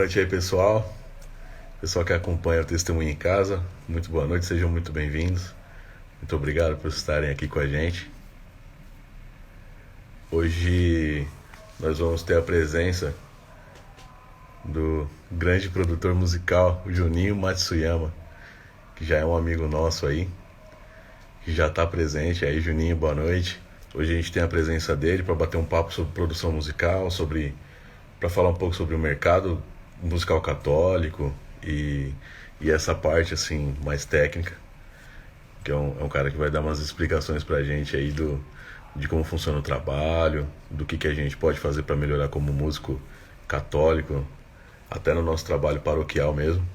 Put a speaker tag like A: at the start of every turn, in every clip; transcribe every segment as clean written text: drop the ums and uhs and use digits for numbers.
A: noite aí, pessoal. Pessoal que acompanha o Testemunho em Casa, muito boa noite, sejam muito bem-vindos. Muito obrigado por estarem aqui com a gente. Hoje nós vamos ter a presença do grande produtor musical, Juninho Matsuyama, que já é um amigo nosso aí, que já está presente aí. Juninho, boa noite. Hoje a gente tem a presença dele para bater um papo sobre produção musical, para falar um pouco sobre o mercado musical católico e essa parte assim mais técnica, que é um cara que vai dar umas explicações pra gente aí de como funciona o trabalho, do que a gente pode fazer para melhorar como músico católico, até no nosso trabalho paroquial mesmo.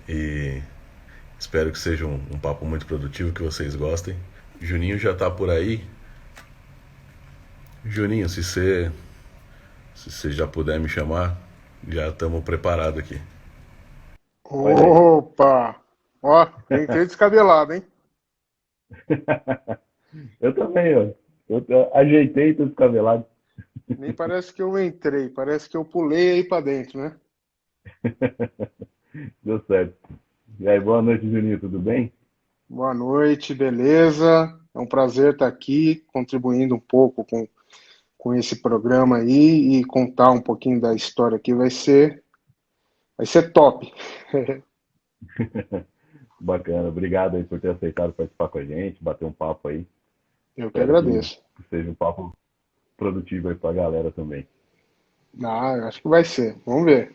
A: E espero que seja um papo muito produtivo, que vocês gostem. Juninho já tá por aí. Juninho, se você já puder me chamar, já estamos preparados aqui.
B: Olha aí.
C: Opa! Ó, entrei descabelado, hein?
B: Eu também, ó. Ajeitei tudo descabelado.
C: Nem parece que eu entrei, parece que eu pulei aí pra dentro, né?
B: Deu certo. E aí, boa noite, Juninho, tudo bem?
C: Boa noite, beleza? É um prazer estar aqui, contribuindo um pouco com esse programa aí e contar um pouquinho da história aqui. Vai ser top.
B: Bacana, obrigado aí por ter aceitado participar com a gente, bater um papo aí.
C: Eu que
B: Espero
C: agradeço.
B: que seja um papo produtivo aí pra galera também.
C: Ah, eu acho que vai ser. Vamos ver.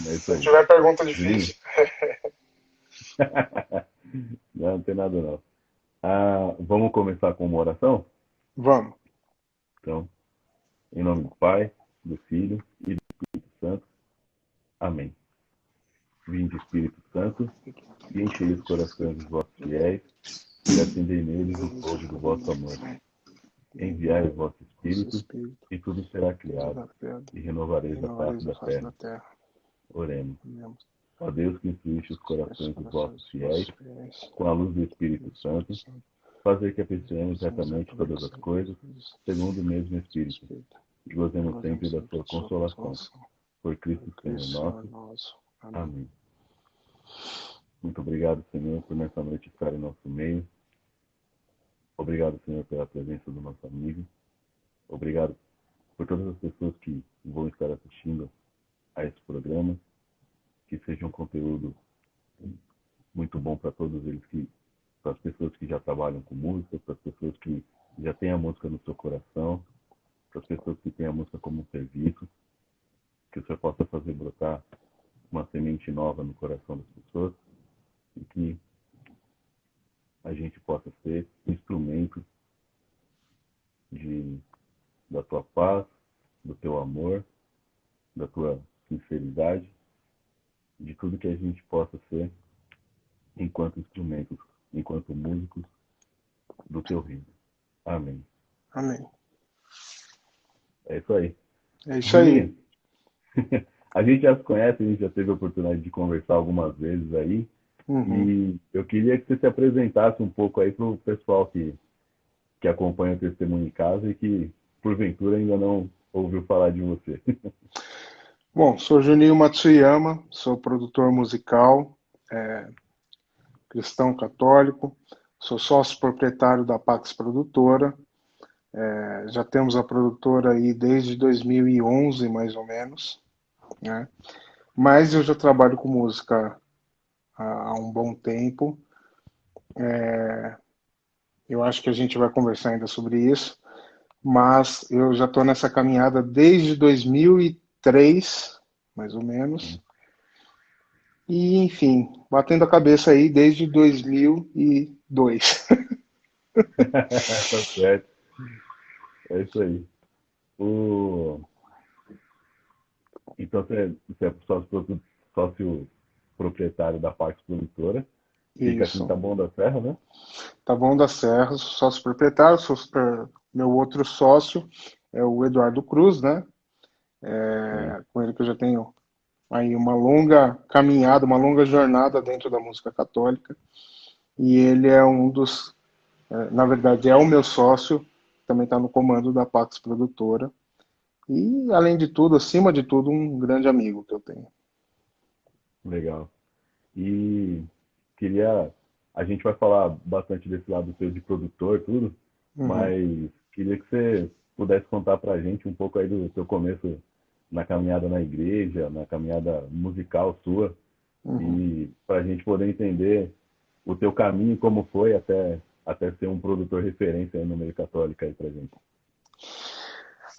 B: É isso
C: Se não
B: aí.
C: tiver pergunta
B: Juninho?
C: difícil,
B: Não, não tem nada não. Vamos começar com uma oração?
C: vamos.
B: Então, em nome do Pai, do Filho e do Espírito Santo. Amém. Vinde, Espírito Santo, e enchei os corações dos vossos fiéis, e acendei neles o fogo do vosso amor. Enviai o vosso
C: Nosso
B: Espírito,
C: Espírito,
B: e tudo será
C: e
B: criado,
C: toda a pedra,
B: e renovareis a face
C: renovareis a
B: da
C: face
B: terra.
C: da terra.
B: Oremos.
C: Amém.
B: Ó Deus que instruíste os
C: Os
B: corações dos vossos
C: corações dos
B: fiéis,
C: vossos fiéis,
B: com a luz do
C: do
B: Espírito
C: Espírito
B: Santo,
C: Santo,
B: fazer que
C: que
B: apreciemos
C: possamos
B: retamente todas
C: exatamente
B: as
C: sempre as
B: coisas,
C: coisas
B: segundo o mesmo
C: do
B: Espírito,
C: Espírito,
B: e
C: e
B: gozemos sempre
C: gozemos
B: da
C: sempre
B: sua
C: de sua
B: consolação.
C: consolação.
B: Por
C: Por
B: Cristo Senhor
C: Cristo, Senhor
B: nosso.
C: nosso. Amém.
B: Amém. Muito obrigado, Senhor, por nessa noite estar em nosso meio. Obrigado, Senhor, pela presença do nosso amigo. Obrigado por todas as pessoas que vão estar assistindo a esse programa. Que seja um conteúdo muito bom para todos eles, para as pessoas que já trabalham com música, para as pessoas que já têm a música no seu coração, para as pessoas que têm a música como um serviço, que o Senhor possa fazer brotar uma semente nova no coração das pessoas e que a gente possa ser instrumento de, da tua paz, do teu amor, da tua sinceridade, de tudo que a gente possa ser enquanto instrumentos, enquanto músicos do teu reino. Amém.
C: Amém.
B: É isso aí.
C: É isso aí.
B: Juninho, a gente já se conhece, a gente já teve a oportunidade de conversar algumas vezes aí,
C: Uhum.
B: e eu queria que você se apresentasse um pouco aí para o pessoal que acompanha o Testemunho em Casa e que, porventura, ainda não ouviu falar de você.
C: Bom, sou Juninho Matsuyama, sou produtor musical, cristão católico, sou sócio proprietário da Pax Produtora. Já temos a produtora aí desde 2011, mais ou menos, né? Mas eu já trabalho com música há um bom tempo. Eu acho que a gente vai conversar ainda sobre isso, mas eu já estou nessa caminhada desde 2003, mais ou menos. E, enfim, batendo a cabeça aí desde 2002.
B: Tá certo. É isso aí. O... Então você é sócio proprietário da Pax Produtora. Fica aqui em
C: Isso.
B: Taboão da Serra, né?
C: Tá bom da Serra, sócio proprietário, meu outro sócio é o Eduardo Cruz, né?
B: Sim.
C: Com ele que eu já tenho aí uma longa caminhada, uma longa jornada dentro da música católica. E ele é um dos, na verdade, é o meu sócio, também está no comando da Pax Produtora. E, além de tudo, acima de tudo, um grande amigo que eu tenho.
B: Legal. E queria. A gente vai falar bastante desse lado seu de produtor, tudo,
C: Uhum,
B: mas queria que você pudesse contar pra gente um pouco aí do seu começo na caminhada na igreja, na caminhada musical sua,
C: uhum.
B: e pra gente poder entender o teu caminho, como foi até ser um produtor referência aí no meio católico aí pra gente.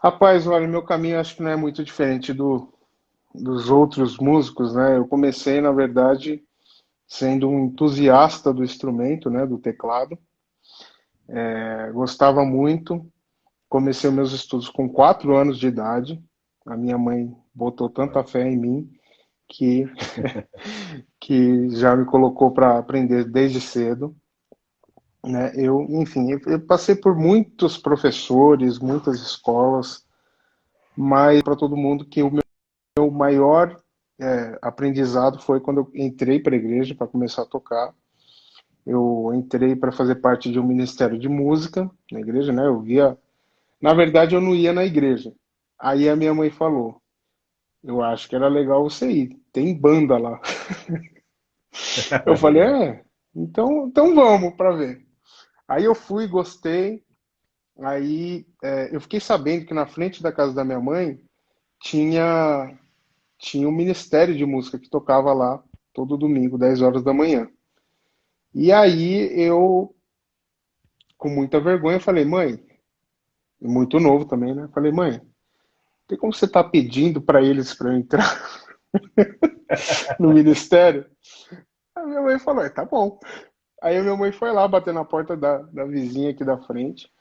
C: Rapaz, olha, meu caminho acho que não é muito diferente dos outros músicos, né? Eu comecei, na verdade, sendo um entusiasta do instrumento, né, do teclado. Gostava muito. Comecei meus estudos com 4 anos de idade. A minha mãe botou tanta fé em mim que, que já me colocou para aprender desde cedo. Né? Enfim, eu passei por muitos professores, muitas escolas, mas para todo mundo que o meu maior aprendizado foi quando eu entrei para a igreja para começar a tocar. Eu entrei para fazer parte de um ministério de música na igreja, né? Eu via, na verdade, eu não ia na igreja. Aí a minha mãe falou: eu acho que era legal você ir. Tem banda lá. Eu falei:
B: Legal.
C: então vamos para ver. Aí eu fui, gostei. Aí eu fiquei sabendo que na frente da casa da minha mãe tinha tinha um ministério de música que tocava lá todo domingo, 10 horas da manhã. E aí eu, com muita vergonha, falei: mãe, muito novo também, né? Falei: mãe, tem como você tá pedindo para eles para eu entrar no ministério? A minha mãe falou: tá bom. Aí a minha mãe foi lá bater na porta da vizinha aqui da frente,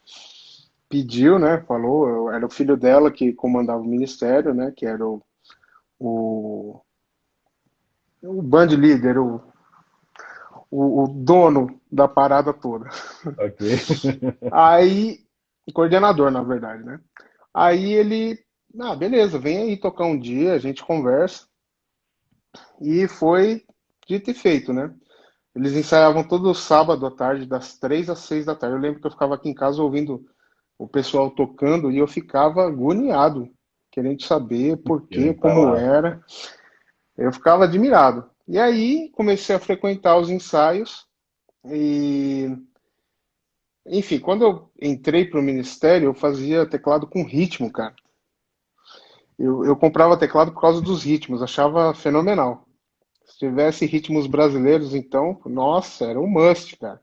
C: pediu, né? Falou, era o filho dela que comandava o ministério, né? Que era o, o band leader, o dono da parada toda.
B: Ok.
C: Aí, o coordenador, na verdade, né? Aí ele, beleza, vem aí tocar um dia, a gente conversa. E foi dito e feito, né? Eles ensaiavam todo sábado à tarde, das 3 às 6 da tarde. Eu lembro que eu ficava aqui em casa ouvindo o pessoal tocando e eu ficava agoniado, querendo saber por quê,
B: Querendo estar
C: como
B: lá.
C: era. Eu ficava admirado. E aí comecei a frequentar os ensaios e, enfim, quando eu entrei para o ministério, eu fazia teclado com ritmo, cara. Eu comprava teclado por causa dos ritmos, achava fenomenal. Se tivesse ritmos brasileiros, então, nossa, era um must, cara.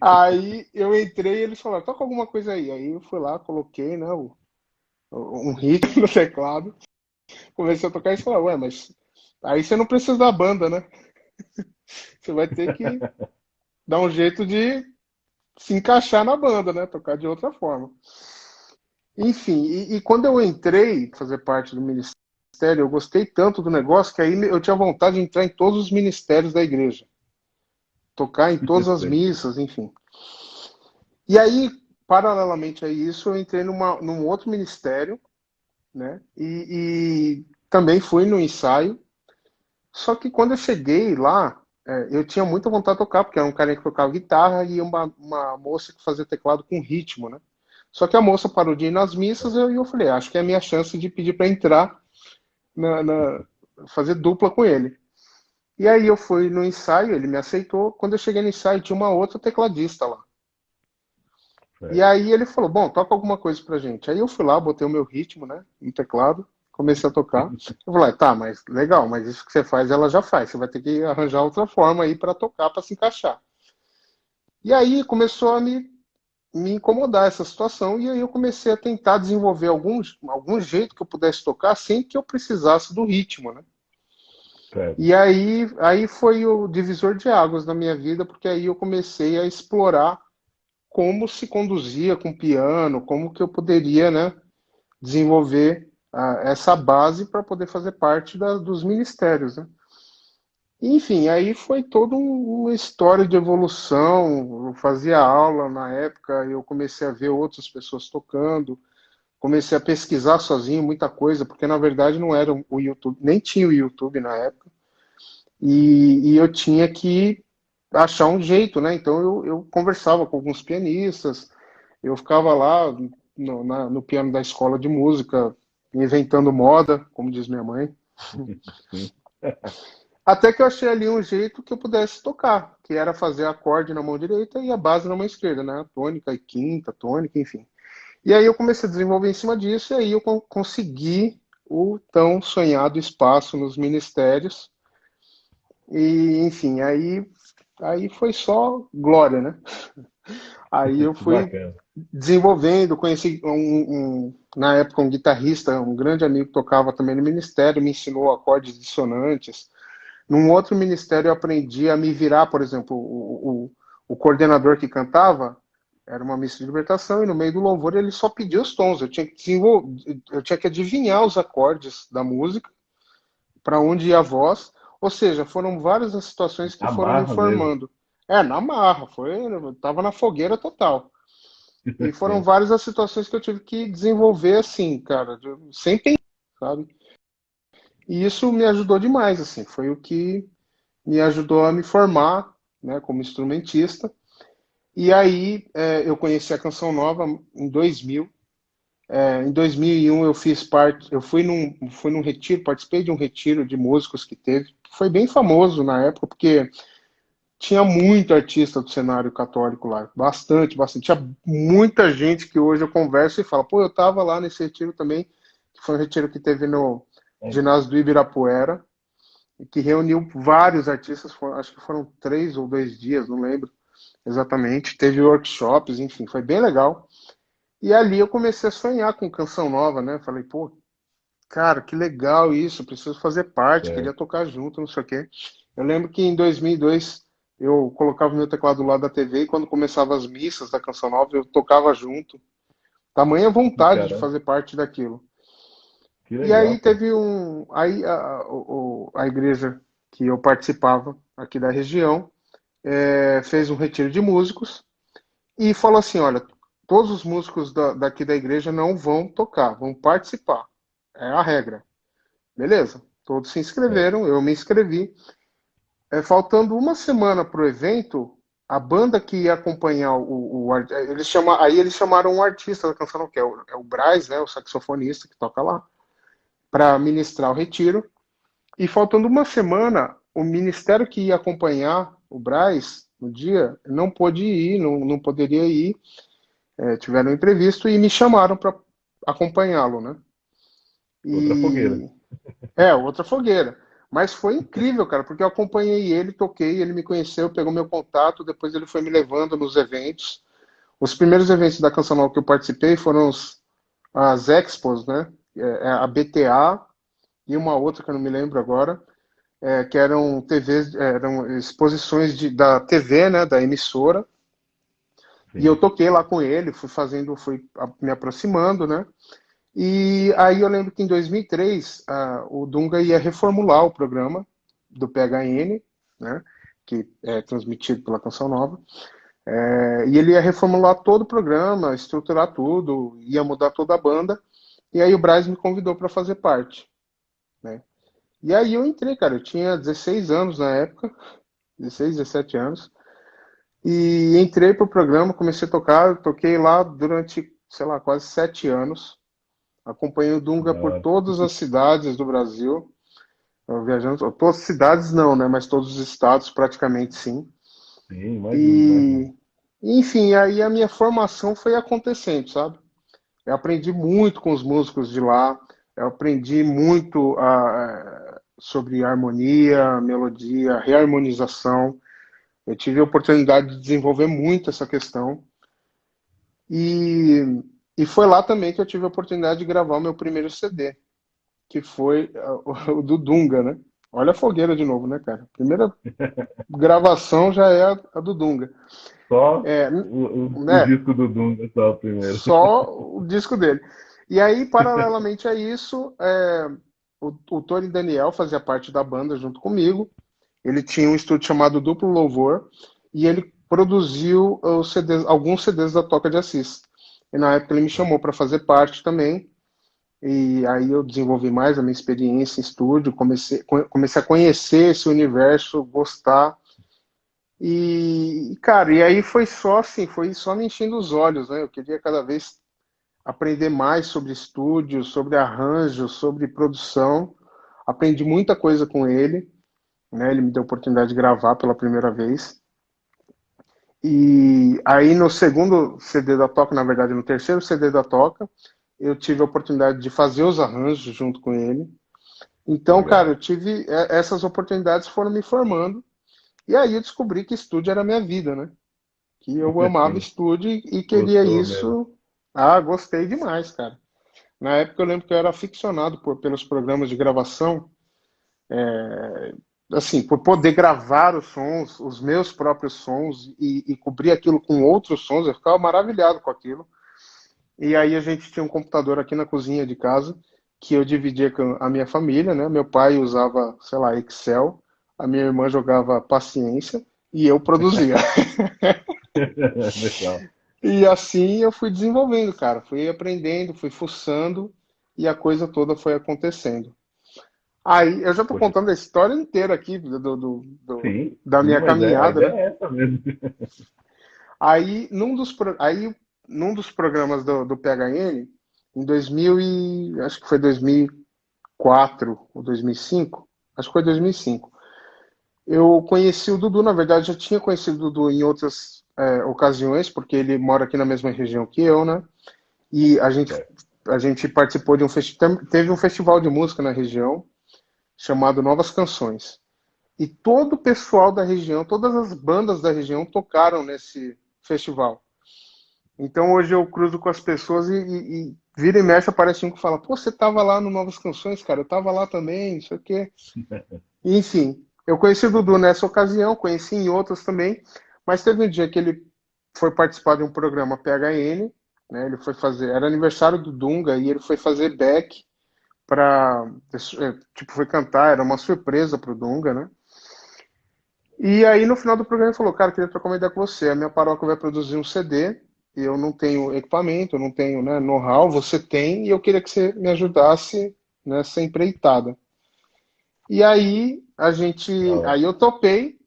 C: Aí eu entrei e eles falaram: toca alguma coisa aí. Aí eu fui lá, coloquei, né, um ritmo no teclado, comecei a tocar e eles falaram: ué, mas aí você não precisa da banda, né? Você vai ter que dar um jeito de se encaixar na banda, né? Tocar de outra forma. Enfim, e quando eu entrei fazer parte do ministério, eu gostei tanto do negócio que aí eu tinha vontade de entrar em todos os ministérios da igreja, tocar em todas as
B: Sei.
C: missas, enfim. E aí, paralelamente a isso, eu entrei num outro ministério, né? E também fui no ensaio. Só que quando eu cheguei lá, eu tinha muita vontade de tocar, porque era um cara que tocava guitarra e uma moça que fazia teclado com ritmo, né? Só que a moça parou de ir nas missas e eu falei: acho que é a minha chance de pedir para entrar fazer dupla com ele. E aí eu fui no ensaio, ele me aceitou. Quando eu cheguei no ensaio, tinha uma outra tecladista lá. E
B: Certo.
C: aí ele falou: bom, toca alguma coisa pra gente. Aí eu fui lá, botei o meu ritmo, né, no teclado, comecei a tocar. Eu falei: tá, mas legal, mas isso que você faz, ela já faz. Você vai ter que arranjar outra forma aí pra tocar, pra se encaixar. E aí começou a me incomodar essa situação, e aí eu comecei a tentar desenvolver algum jeito que eu pudesse tocar sem que eu precisasse do ritmo, né?
B: Certo.
C: E aí foi o divisor de águas na minha vida, porque aí eu comecei a explorar como se conduzia com piano, como que eu poderia, né, desenvolver essa base para poder fazer parte dos ministérios, né? Enfim, aí foi toda uma história de evolução. Eu fazia aula na época, eu comecei a ver outras pessoas tocando, comecei a pesquisar sozinho muita coisa, porque na verdade não era o YouTube, nem tinha o YouTube na época, e eu tinha que achar um jeito, né? Então eu conversava com alguns pianistas, eu ficava lá no piano da escola de música, inventando moda, como diz minha mãe.
B: Sim.
C: Até que eu achei ali um jeito que eu pudesse tocar, que era fazer acorde na mão direita e a base na mão esquerda, né? Tônica e quinta, tônica, enfim. E aí eu comecei a desenvolver em cima disso, e aí eu consegui o tão sonhado espaço nos ministérios. E, enfim, aí foi só glória, né? Aí eu
B: Que
C: fui
B: bacana.
C: desenvolvendo, conheci na época um guitarrista, um grande amigo que tocava também no ministério, me ensinou acordes dissonantes. Num outro ministério eu aprendi a me virar, por exemplo, o coordenador que cantava era uma missa de libertação e no meio do louvor ele só pedia os tons. Eu tinha que adivinhar os acordes da música, para onde ia a voz. Ou seja, foram várias as situações que foram me
B: Amarra mesmo.
C: formando. Na marra, eu tava na fogueira total. E foram
B: Sim,
C: várias as situações que eu tive que desenvolver assim, cara, sem pensar, sabe? E isso me ajudou demais, assim, foi o que me ajudou a me formar, né, como instrumentista. E aí eu conheci a Canção Nova em 2000. Em 2001 eu fiz parte, eu fui num retiro, participei de um retiro de músicos que teve, que foi bem famoso na época, porque tinha muito artista do cenário católico lá, bastante, bastante. Tinha muita gente que hoje eu converso e falo, pô, eu tava lá nesse retiro também, que foi um retiro que teve no
B: é,
C: ginásio do Ibirapuera, que reuniu vários artistas, acho que foram 3 ou 2 dias, não lembro exatamente. Teve workshops, enfim, foi bem legal. E ali eu comecei a sonhar com canção nova, né? Falei, pô, cara, que legal isso, preciso fazer parte, queria
B: certo.
C: tocar junto, não sei o quê. Eu lembro que em 2002 eu colocava o meu teclado do lado da TV e quando começava as missas da Canção Nova eu tocava junto. Tamanha vontade de
B: Caramba,
C: fazer parte daquilo.
B: que
C: E
B: legal,
C: aí
B: cara.
C: teve aí a igreja que eu participava aqui da região fez um retiro de músicos e falou assim, olha, todos os músicos daqui da igreja não vão tocar, vão participar. É a regra. Beleza. Todos se
B: Certo.
C: inscreveram, eu me inscrevi. Faltando uma semana para o evento, a banda que ia acompanhar aí eles chamaram um artista da canção, que é o Braz, né, o saxofonista que toca lá, para ministrar o retiro. E faltando uma semana, o ministério que ia acompanhar o Braz no dia não pôde ir, não poderia ir, tiveram um imprevisto e me chamaram para acompanhá-lo, né?
B: Outra fogueira.
C: E outra fogueira. Mas foi incrível, cara, porque eu acompanhei ele, toquei, ele me conheceu, pegou meu contato, depois ele foi me levando nos eventos. Os primeiros eventos da Canção Nova que eu participei foram as Expos, né? A BTA e uma outra que eu não me lembro agora, que eram TVs, eram exposições da TV, né? Da emissora. E eu
B: Sim.
C: toquei lá com ele, fui me aproximando, né? E aí eu lembro que em 2003 o Dunga ia reformular o programa do PHN, né, que é transmitido pela Canção Nova, e ele ia reformular todo o programa, estruturar tudo, ia mudar toda a banda, e aí o Braz me convidou para fazer parte, né. E aí eu entrei, cara, eu tinha 16 anos na época, 16, 17 anos, e entrei pro programa, comecei a tocar, toquei lá durante, sei lá, quase 7 anos. Acompanhei o Dunga
B: Da
C: por
B: hora.
C: todas as cidades do Brasil, viajando, todas as cidades não, né? Mas todos os estados praticamente sim.
B: Sim, imagino, imagino.
C: E, enfim, aí a minha formação foi acontecendo, sabe? Eu aprendi muito com os músicos de lá, eu aprendi muito sobre harmonia, melodia, reharmonização. Eu tive a oportunidade de desenvolver muito essa questão. E, e foi lá também que eu tive a oportunidade de gravar o meu primeiro CD, que foi o do Dunga, né? Olha a fogueira de novo, né, cara? Primeira gravação já é a do Dunga.
B: Só
C: É,
B: o
C: né?
B: disco do Dunga, só o primeiro.
C: Só o disco dele. E aí, paralelamente a isso, o Tony Daniel fazia parte da banda junto comigo. Ele tinha um estúdio chamado Duplo Louvor e ele produziu alguns CDs da Toca de Assis. E na época ele me chamou para fazer parte também. E aí eu desenvolvi mais a minha experiência em estúdio, comecei a conhecer esse universo, gostar. Cara, e aí foi só assim, foi só me enchendo os olhos, né? Eu queria cada vez. aprender mais sobre estúdio, sobre arranjo, sobre produção. Aprendi muita coisa com ele, né? Ele me deu a oportunidade de gravar pela primeira vez. E aí no segundo CD da Toca, na verdade no terceiro CD da Toca, eu tive a oportunidade de fazer os arranjos junto com ele. Então, cara,
A: Legal.
C: eu tive essas oportunidades foram me formando. E aí eu descobri que estúdio era a minha vida, né? Que eu amava
A: Sim,
C: estúdio e queria
A: gostou mesmo.
C: isso. Ah, gostei demais, cara. Na época eu lembro que eu era aficionado pelos programas de gravação, assim, por poder gravar os sons, os meus próprios sons e cobrir aquilo com outros sons, eu ficava maravilhado com aquilo. E aí a gente tinha um computador aqui na cozinha de casa que eu dividia com a minha família, né? Meu pai usava, sei lá, Excel, a minha irmã jogava Paciência e eu produzia.
B: Legal.
C: E assim eu fui desenvolvendo, cara. Fui aprendendo, fui fuçando e a coisa toda foi acontecendo. Aí eu já tô
B: Poxa,
C: contando a história inteira aqui
B: sim,
C: da
B: sim,
C: minha
B: mas a
C: caminhada,
B: ideia
C: né?
B: é essa mesmo.
C: Num dos programas do PHN, em 2000 acho que foi 2004 ou 2005, acho que foi 2005, eu conheci o Dudu, na verdade já tinha conhecido o Dudu em outras ocasiões, porque ele mora aqui na mesma região que eu, né? E
B: Certo.
C: a gente participou de teve um festival de música na região chamado Novas Canções. E todo o pessoal da região, todas as bandas da região tocaram nesse festival. Então hoje eu cruzo com as pessoas e vira e mexe aparece um que fala, pô, você tava lá no Novas Canções, cara, eu tava lá também, não sei o quê. E, enfim, eu conheci o Dudu nessa ocasião, conheci em outras também, mas teve um dia que ele foi participar de um programa PHN, né? Ele foi fazer, era aniversário do Dunga e ele foi fazer back para, tipo, foi cantar, era uma surpresa pro Dunga, né? E aí no final do programa ele falou, cara, queria trocar uma ideia com você. A minha paróquia vai produzir um CD, e eu não tenho equipamento, eu não tenho, né, know-how, você tem, e eu queria que você me ajudasse nessa empreitada. E aí
B: Da hora.
C: aí eu topei,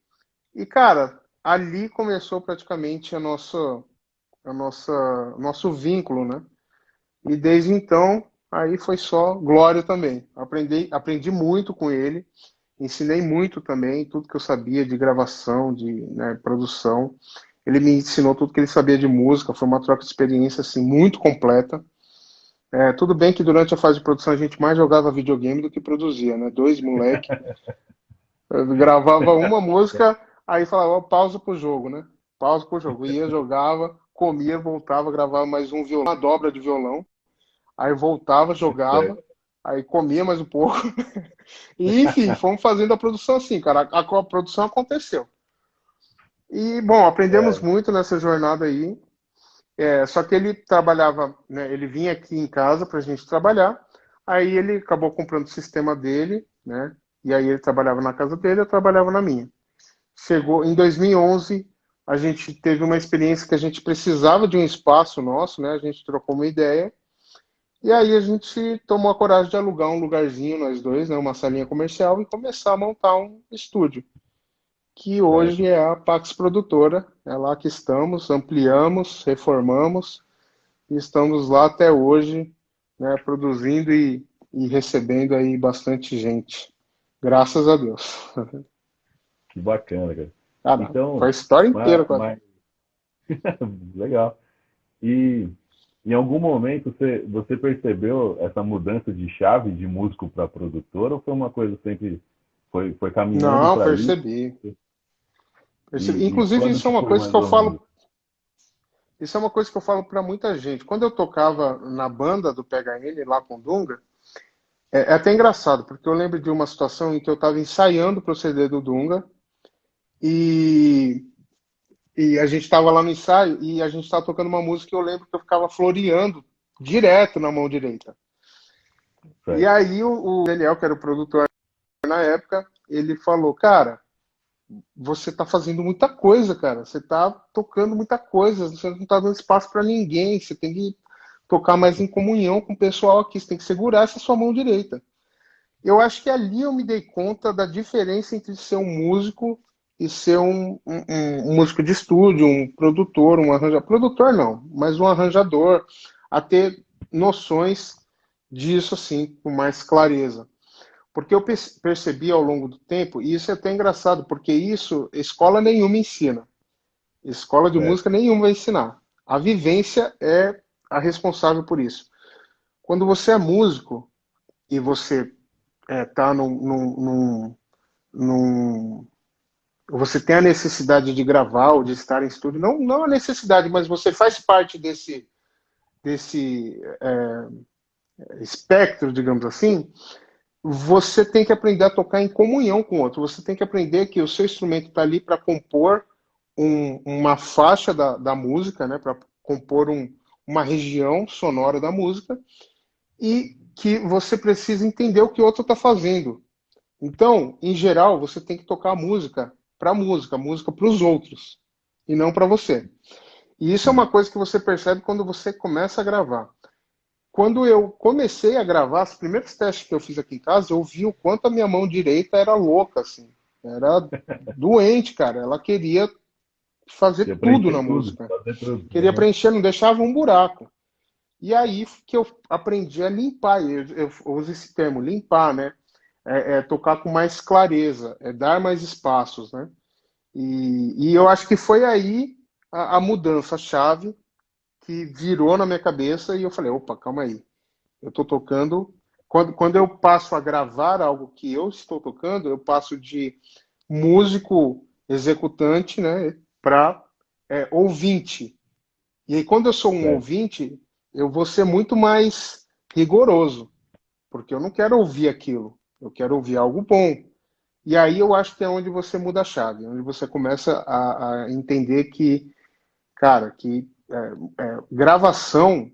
C: e cara, ali começou praticamente nosso vínculo, né? E desde então, aí foi só glória também. Aprendi muito com ele, ensinei muito também, tudo que eu sabia de gravação, de, né, produção. Ele me ensinou tudo que ele sabia de música, foi uma troca de experiência assim muito completa. Tudo bem que durante a fase de produção a gente mais jogava videogame do que produzia, né? Dois moleque, eu gravava uma música, aí falava, ó, pausa pro jogo, né? Pausa pro jogo. Ia, jogava, comia, voltava, gravava mais um violão, uma dobra de violão. Aí voltava, jogava,
B: Certo.
C: aí comia mais um pouco. E, enfim, fomos fazendo a produção assim, cara. A produção aconteceu. E, bom, aprendemos
B: É,
C: muito nessa jornada aí. Só que ele trabalhava, né, ele vinha aqui em casa pra gente trabalhar. Aí ele acabou comprando o sistema dele, né? E aí ele trabalhava na casa dele, eu trabalhava na minha. Chegou em 2011, a gente teve uma experiência que a gente precisava de um espaço nosso, né? A gente trocou uma ideia. E aí a gente tomou a coragem de alugar um lugarzinho, nós dois, né, uma salinha comercial, e começar a montar um estúdio, que hoje
B: certo.
C: é a Pax Produtora. É lá que estamos, ampliamos, reformamos, e estamos lá até hoje, né, produzindo e recebendo aí bastante gente. Graças a Deus.
B: Que bacana, cara.
C: Ah, não, foi a
B: Então,
C: história inteira,
B: mas,
C: quase.
B: legal. E em algum momento você percebeu essa mudança de chave de músico para produtor ou foi uma coisa sempre foi caminhando
C: Não,
B: para isso?
C: percebi.
B: E
C: Inclusive,
B: quando
C: isso é
B: que
C: uma
B: foi
C: coisa que
B: mais
C: eu
B: ou menos?
C: falo. Isso é uma coisa que eu falo para muita gente. Quando eu tocava na banda do PHN, lá com o Dunga, é até engraçado, porque eu lembro de uma situação em que eu estava ensaiando para o CD do Dunga e, e a gente estava lá no ensaio e a gente estava tocando uma música e eu lembro que eu ficava floreando direto na mão direita. E
B: Certo.
C: aí o Daniel, que era o produtor na época, ele falou, cara, você está fazendo muita coisa, cara. Você está tocando muita coisa, você não está dando espaço para ninguém, você tem que tocar mais em comunhão com o pessoal aqui, você tem que segurar essa sua mão direita. Eu acho que ali eu me dei conta da diferença entre ser um músico e ser um músico de estúdio, um produtor, um arranjador. Produtor não, mas um arranjador. A ter noções disso assim com mais clareza. Porque eu percebi ao longo do tempo, e isso é até engraçado, porque isso escola nenhuma ensina. Escola de
B: Certo.
C: música nenhuma vai ensinar. A vivência é a responsável por isso. Quando você é músico e você está você tem a necessidade de gravar ou de estar em estúdio, não a necessidade, mas você faz parte desse espectro, digamos assim, você tem que aprender a tocar em comunhão com o outro. Você tem que aprender que o seu instrumento está ali para compor uma faixa da música, né, para compor uma região sonora da música, e que você precisa entender o que o outro está fazendo. Então, em geral, você tem que tocar a música para os outros, e não para você. E isso é
B: Sim.
C: uma coisa que você percebe quando você começa a gravar. Quando eu comecei a gravar, os primeiros testes que eu fiz aqui em casa, eu vi o quanto a minha mão direita era louca, assim. Era doente, cara. Ela queria fazer
B: Ia
C: tudo
B: preencher
C: na
B: tudo,
C: música.
B: fazer tudo.
C: Queria
B: Aham.
C: preencher, não deixava um buraco. E aí que eu aprendi a limpar. Eu uso esse termo, limpar, né? Tocar com mais clareza, dar mais espaços, né? E eu acho que foi aí a mudança, a chave que virou na minha cabeça e eu falei, opa, calma aí. Eu estou tocando. Quando eu passo a gravar algo que eu estou tocando, eu passo de músico executante, né, para ouvinte. E aí, quando eu sou um
B: Certo.
C: ouvinte, eu vou ser muito mais rigoroso, porque eu não quero ouvir aquilo, eu quero ouvir algo bom. E aí eu acho que é onde você muda a chave, onde você começa a entender que, cara, que gravação,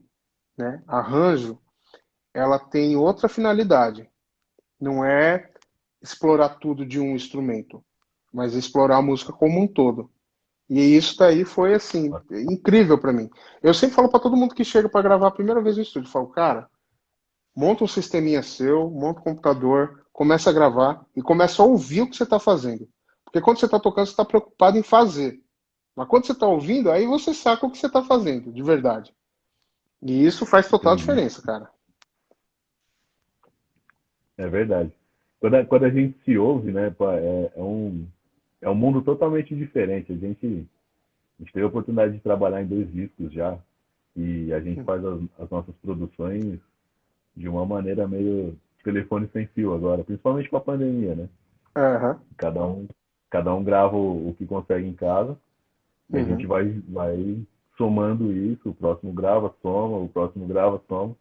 C: né, arranjo, ela tem outra finalidade. Não é explorar tudo de um instrumento, mas explorar a música como um todo. E isso daí foi assim, incrível para mim. Eu sempre falo para todo mundo que chega para gravar a primeira vez no estúdio, eu falo, cara, monta um sisteminha seu, monta um computador, começa a gravar e começa a ouvir o que você está fazendo. Porque quando você está tocando, você está preocupado em fazer. Mas quando você está ouvindo, aí você saca o que você está fazendo, de verdade. E isso faz total
B: Entendi.
C: diferença, cara.
B: É verdade. Quando a gente se ouve, né, pô, é um mundo totalmente diferente. A gente teve a oportunidade de trabalhar em 2 discos já, e a gente faz as nossas produções de uma maneira meio telefone sem fio agora, principalmente com a pandemia, né?
C: Aham,
B: Cada um, cada um grava o que consegue em casa, e a gente
C: uhum,
B: vai somando isso, o próximo grava, soma, o próximo grava, soma,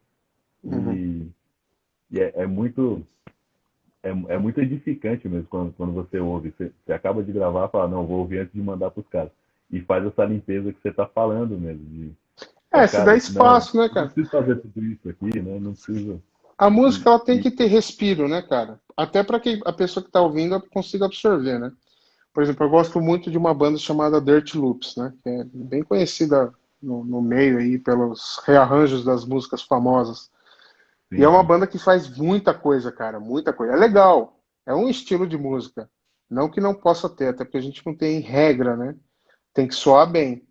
C: uhum.
B: e, é muito é muito edificante mesmo quando você ouve. Você acaba de gravar e fala, não, vou ouvir antes de mandar para os caras. E faz essa limpeza que você está falando mesmo. Fala,
C: Se dá
B: cara, não,
C: espaço, né,
B: eu não
C: cara?
B: preciso fazer tudo isso aqui, né? Não preciso.
C: A
B: E,
C: música ela tem
B: e,
C: que ter respiro, né, cara? Até para que a pessoa que está ouvindo consiga absorver, né? Por exemplo, eu gosto muito de uma banda chamada Dirt Loops, né? Que é bem conhecida no meio aí pelos rearranjos das músicas famosas. E é
B: sim,
C: uma
B: sim.
C: banda que faz muita coisa, cara, muita coisa. É legal, é um estilo de música. Não que não possa ter, até porque a gente não tem regra, né? Tem que soar bem.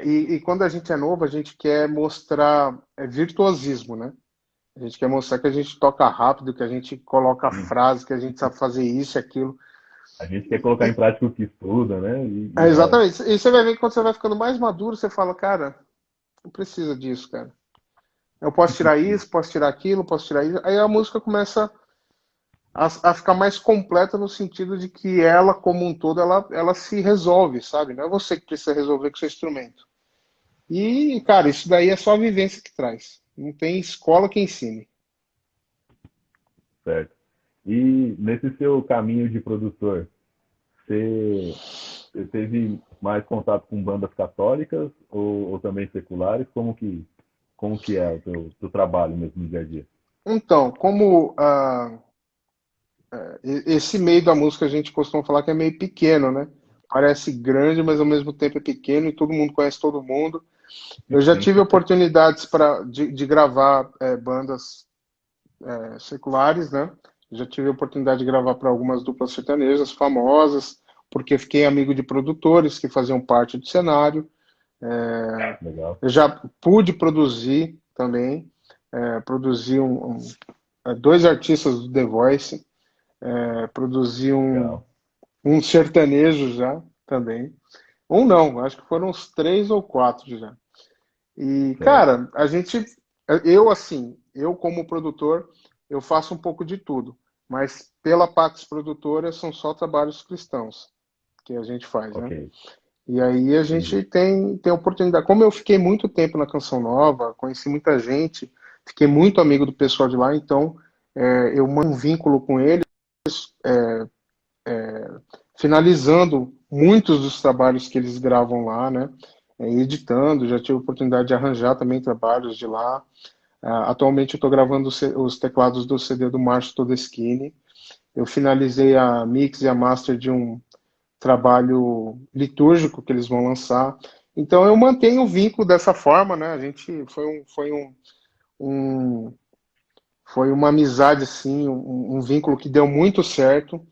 C: E quando a gente é novo, a gente quer mostrar virtuosismo, né? A gente quer mostrar que a gente toca rápido, que a gente coloca a
B: Sim.
C: frase, que a gente sabe fazer isso e aquilo.
B: A gente quer colocar em
C: E,
B: prática o que estuda, né? E vai.
C: exatamente. E você vai ver que quando você vai ficando mais maduro, você fala, cara, não precisa disso, cara. Eu posso tirar isso, posso tirar aquilo, posso tirar isso. Aí a música começa a ficar mais completa no sentido de que ela, como um todo, ela se resolve, sabe? Não é você que precisa resolver com o seu instrumento. E, cara, isso daí é só a vivência que traz. Não tem escola que ensine.
B: Certo. E nesse seu caminho de produtor, você, você teve mais contato com bandas católicas ou também seculares? Como que é o teu trabalho mesmo no dia a dia?
C: Então, como esse meio da música a gente costuma falar que é meio pequeno, né? Parece grande, mas ao mesmo tempo é pequeno e todo mundo conhece todo mundo. Eu já
B: Sim.
C: tive oportunidades de gravar bandas seculares, né? Já tive a oportunidade de gravar para algumas duplas sertanejas famosas, porque fiquei amigo de produtores que faziam parte do cenário.
B: Legal.
C: Eu já pude produzir também. produzi dois artistas do The Voice, produzi
B: Legal.
C: um sertanejo já também. Um não, acho que foram uns três ou quatro já. E,
B: Certo.
C: cara, eu como produtor, eu faço um pouco de tudo, mas pela Pax Produtora são só trabalhos cristãos que a gente faz,
B: Ok,
C: né? E aí a
B: entendi.
C: gente tem oportunidade. Como eu fiquei muito tempo na Canção Nova, conheci muita gente, fiquei muito amigo do pessoal de lá, então eu mantenho um vínculo com eles, finalizando muitos dos trabalhos que eles gravam lá, né? Editando, já tive a oportunidade de arranjar também trabalhos de lá. Atualmente eu estou gravando os teclados do CD do Márcio Todeschini. Eu finalizei a mix e a master de um trabalho litúrgico que eles vão lançar. Então eu mantenho o vínculo dessa forma, né? A gente um- foi uma amizade assim, um vínculo que deu muito certo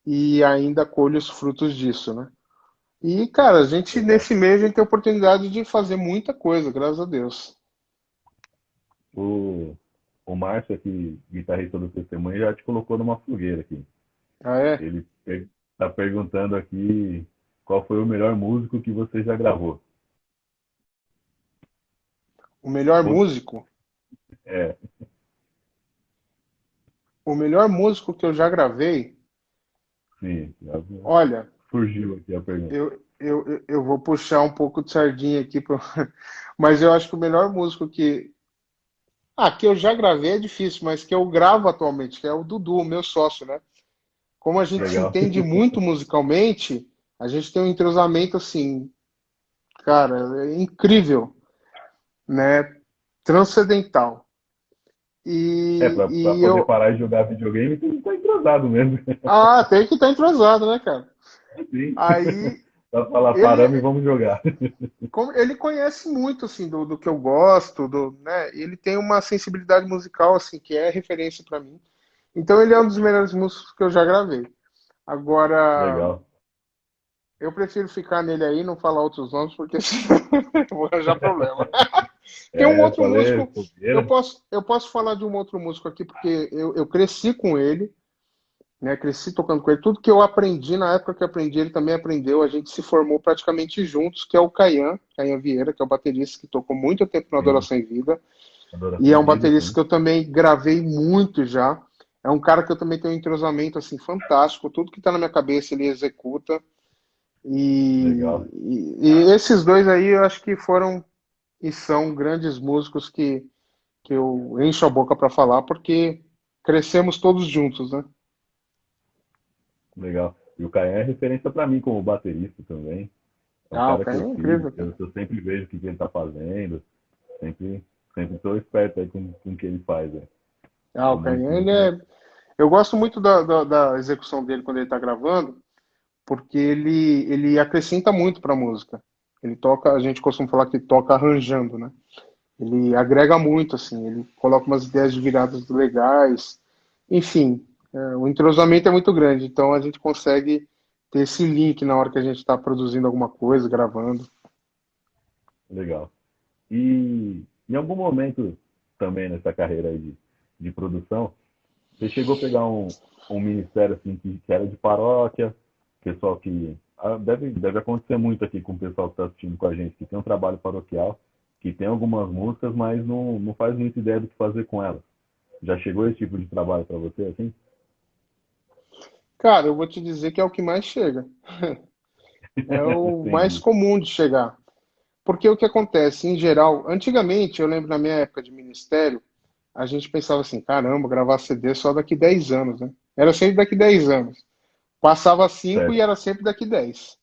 C: e ainda colho os frutos disso, né? E, cara, a gente
B: Legal.
C: nesse mês a gente tem a oportunidade de fazer muita coisa, graças a Deus.
B: O, o Márcio aqui, guitarrista do Testemunho, já te colocou numa fogueira aqui.
C: Ah, é?
B: Ele está perguntando aqui qual foi o melhor músico que você já gravou.
C: O melhor
B: Putz,
C: músico,
B: é,
C: o melhor músico que eu já gravei,
B: sim, já
C: olha,
B: surgiu aqui a pergunta.
C: eu vou puxar um pouco de sardinha aqui, mas eu acho que o melhor músico que eu já gravei é difícil, mas que eu gravo atualmente, que é o Dudu, meu sócio, né? Como a gente se
B: Legal.
C: entende muito musicalmente, a gente tem um entrosamento assim, cara, é incrível, né? Transcendental.
B: É, pra
C: E
B: poder
C: eu.
B: parar de jogar videogame, tem que estar entrosado mesmo.
C: Tem que estar entrosado, né, cara?
B: Sim.
C: Aí
B: Pra falar, paramos e
C: ele,
B: vamos jogar.
C: ele conhece muito assim do que eu gosto, né? Ele tem uma sensibilidade musical assim que é referência para mim. Então ele é um dos melhores músicos que eu já gravei. Agora
B: Legal.
C: eu prefiro ficar nele aí, não falar outros nomes porque senão eu vou arranjar problema. Tem um
B: É,
C: outro
B: falei,
C: músico,
B: fogueira.
C: eu posso falar de um outro músico aqui porque eu cresci com ele, né? Cresci tocando com ele. Tudo que eu aprendi na época que eu aprendi, ele também aprendeu. A gente se formou praticamente juntos, que é o Caian Vieira, que é o baterista que tocou muito tempo no
B: Sim,
C: Adoração em Vida. E
B: adoração
C: é
B: em
C: um
B: vida,
C: baterista
B: sim.
C: que eu também gravei muito já. É um cara que eu também tenho um entrosamento assim fantástico. Tudo que está na minha cabeça ele executa.
B: Legal.
C: E esses dois aí eu acho que foram e são grandes músicos que eu encho a boca para falar, porque crescemos todos juntos, né?
B: Legal. E o Caian é referência pra mim como baterista também. É um
C: O
B: cara que eu
C: Caian é
B: sigo,
C: incrível, cara.
B: eu sempre vejo o que ele tá fazendo, sempre, sempre estou esperto aí com o que ele faz. Né?
C: O
B: Sou muito,
C: Caian, ele
B: muito.
C: é. Eu gosto muito da execução dele quando ele está gravando, porque ele acrescenta muito para a música. Ele toca, a gente costuma falar que toca arranjando, né? Ele agrega muito, assim, ele coloca umas ideias de viradas legais. Enfim, o entrosamento é muito grande, então a gente consegue ter esse link na hora que a gente está produzindo alguma coisa, gravando.
B: Legal. E em algum momento também nessa carreira aí de produção, você chegou a pegar um ministério assim que era de paróquia, pessoal que deve acontecer muito aqui com o pessoal que está assistindo com a gente, que tem um trabalho paroquial, que tem algumas músicas, mas não faz muita ideia do que fazer com elas. Já chegou esse tipo de trabalho para você assim?
C: Cara, eu vou te dizer que é o que mais chega. É o mais
B: Entendi.
C: comum de chegar. Porque o que acontece, em geral, antigamente, eu lembro na minha época de ministério, a gente pensava assim, caramba, gravar CD só daqui 10 anos, né? Era sempre daqui 10 anos. Passava 5 e
B: Certo.
C: era sempre daqui 10.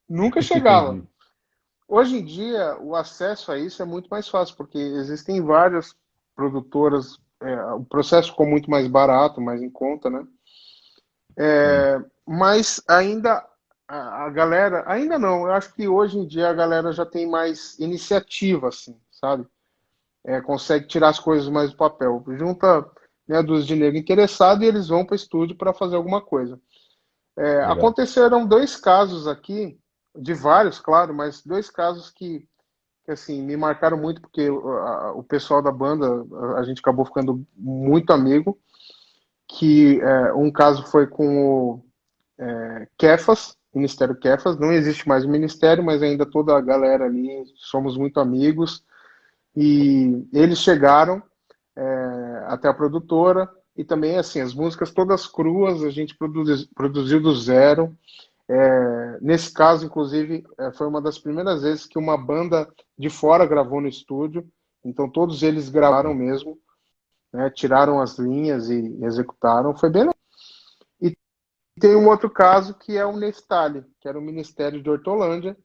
C: Nunca chegava.
B: Entendi.
C: Hoje em dia, o acesso a isso é muito mais fácil, porque existem várias produtoras, o processo ficou muito mais barato, mais em conta, né?
B: Sim.
C: Mas ainda a galera, ainda não, eu acho que hoje em dia a galera já tem mais iniciativa, assim, sabe? Consegue tirar as coisas mais do papel. Junta meia dúzia de negro interessado e eles vão para o estúdio para fazer alguma coisa.
B: Legal.
C: Aconteceram dois casos aqui, de vários, claro, mas dois casos que que assim, me marcaram muito, porque o pessoal da banda, a gente acabou ficando muito amigo, que um caso foi com o Kefas, Ministério Kefas, não existe mais o Ministério, mas ainda toda a galera ali, somos muito amigos, e eles chegaram até a produtora, e também, assim, as músicas todas cruas, a gente produziu do zero. Nesse caso, inclusive, foi uma das primeiras vezes que uma banda de fora gravou no estúdio, então todos eles gravaram mesmo, né, tiraram as linhas e executaram, foi bem legal. E tem um outro caso que é o Neftali, que era o Ministério de Hortolândia,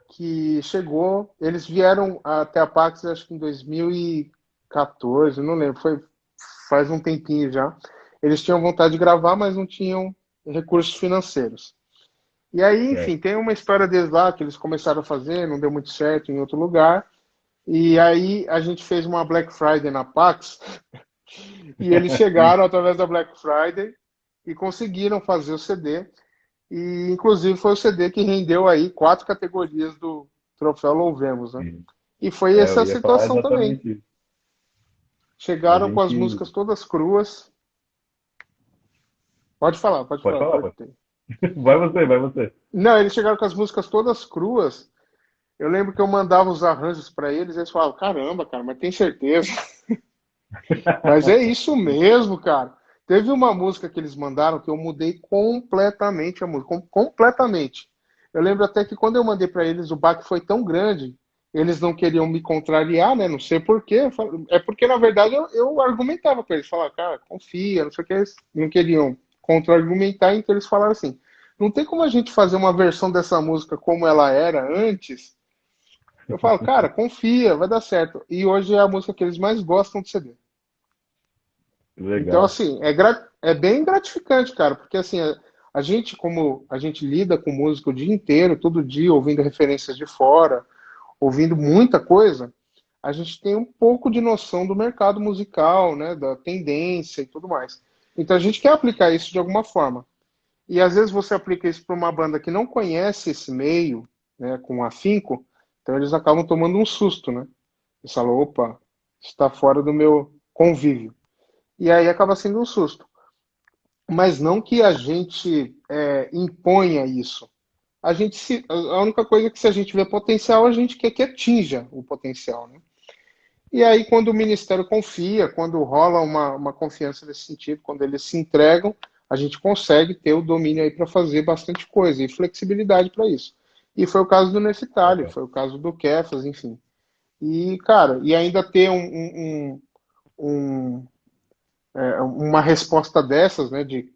C: que chegou, eles vieram até a Pax, acho que em 2014, não lembro, faz um tempinho já. Eles tinham vontade de gravar, mas não tinham recursos financeiros. E aí, enfim, tem uma história deles lá que eles começaram a fazer, não deu muito certo em outro lugar. E aí a gente fez uma Black Friday na Pax e eles chegaram através da Black Friday e conseguiram fazer o CD. E inclusive foi o CD que rendeu aí 4 categorias do Troféu Louvemos, né? E foi essa
B: Eu ia falar
C: situação também.
B: exatamente isso. A
C: Chegaram com as
B: gente.
C: músicas todas cruas. Pode falar,
B: Pode falar, pode.
C: cortei.
B: Vai você, vai você.
C: Não, eles chegaram com as músicas todas cruas. Eu lembro que eu mandava os arranjos para eles, e eles falavam, caramba, cara, mas tem certeza? Mas é isso mesmo, cara. Teve uma música que eles mandaram que eu mudei completamente a música, completamente. Eu lembro até que quando eu mandei para eles, o baque foi tão grande, eles não queriam me contrariar, né? Não sei por quê. É porque, na verdade, eu argumentava com eles. Falava, cara, confia, não sei o que. Eles não queriam contra-argumentar, então eles falaram assim, não tem como a gente fazer uma versão dessa música como ela era antes. Eu falo, cara, confia, vai dar certo. E hoje é a música que eles mais gostam de CD. Então,
B: Legal.
C: assim, é bem gratificante, cara, porque assim, a gente, como a gente lida com música o dia inteiro, todo dia, ouvindo referências de fora, ouvindo muita coisa, a gente tem um pouco de noção do mercado musical, né, da tendência e tudo mais. Então a gente quer aplicar isso de alguma forma. E às vezes você aplica isso para uma banda que não conhece esse meio, né, com afinco, então eles acabam tomando um susto, né? Eles falam, opa, está fora do meu convívio. E aí acaba sendo um susto. Mas não que a gente imponha isso. A única coisa é que se a gente vê potencial, a gente quer que atinja o potencial, né? E aí, quando o Ministério confia, quando rola uma confiança nesse sentido, quando eles se entregam, a gente consegue ter o domínio aí para fazer bastante coisa e flexibilidade para isso. E foi o caso do Nefitali, foi o caso do Kefas, enfim. E, cara, e ainda ter um, uma resposta dessas, né, de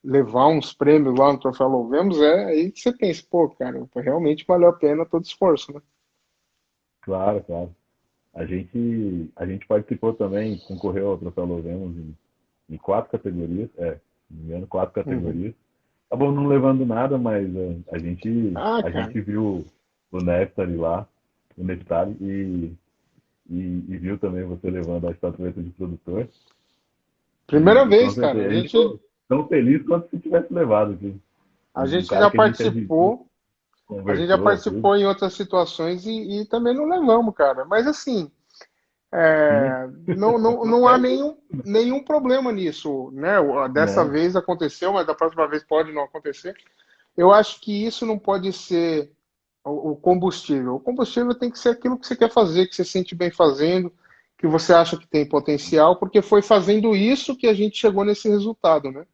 C: levar uns prêmios lá no Troféu Louvemos, aí que você pensa, pô, cara, realmente valeu a pena todo esforço, né?
B: Claro, claro. A gente participou também, concorreu ao Troféu Louvemos em 4 categorias, se não me engano, 4
C: Uhum.
B: categorias. Acabou não levando nada, mas
C: Ah,
B: a
C: cara,
B: gente viu o Neftali lá, o Neftali, e viu também você levando a estatueta de produtor.
C: primeira
B: E com
C: vez, cara,
B: certeza, a gente ficou tão feliz quanto se tivesse levado, assim.
C: a
B: Um
C: gente
B: cara
C: já
B: que a gente admira,
C: participou, a gente já
B: conversou, tudo.
C: participou em outras situações e também não levamos, cara. Mas assim,
B: Sim,
C: não há
B: acontece,
C: nenhum problema nisso, né? Dessa
B: né?
C: vez aconteceu, mas da próxima vez pode não acontecer. Eu acho que isso não pode ser o combustível. O combustível tem que ser aquilo que você quer fazer, que você sente bem fazendo, que você acha que tem potencial, porque foi fazendo isso que a gente chegou nesse resultado, né?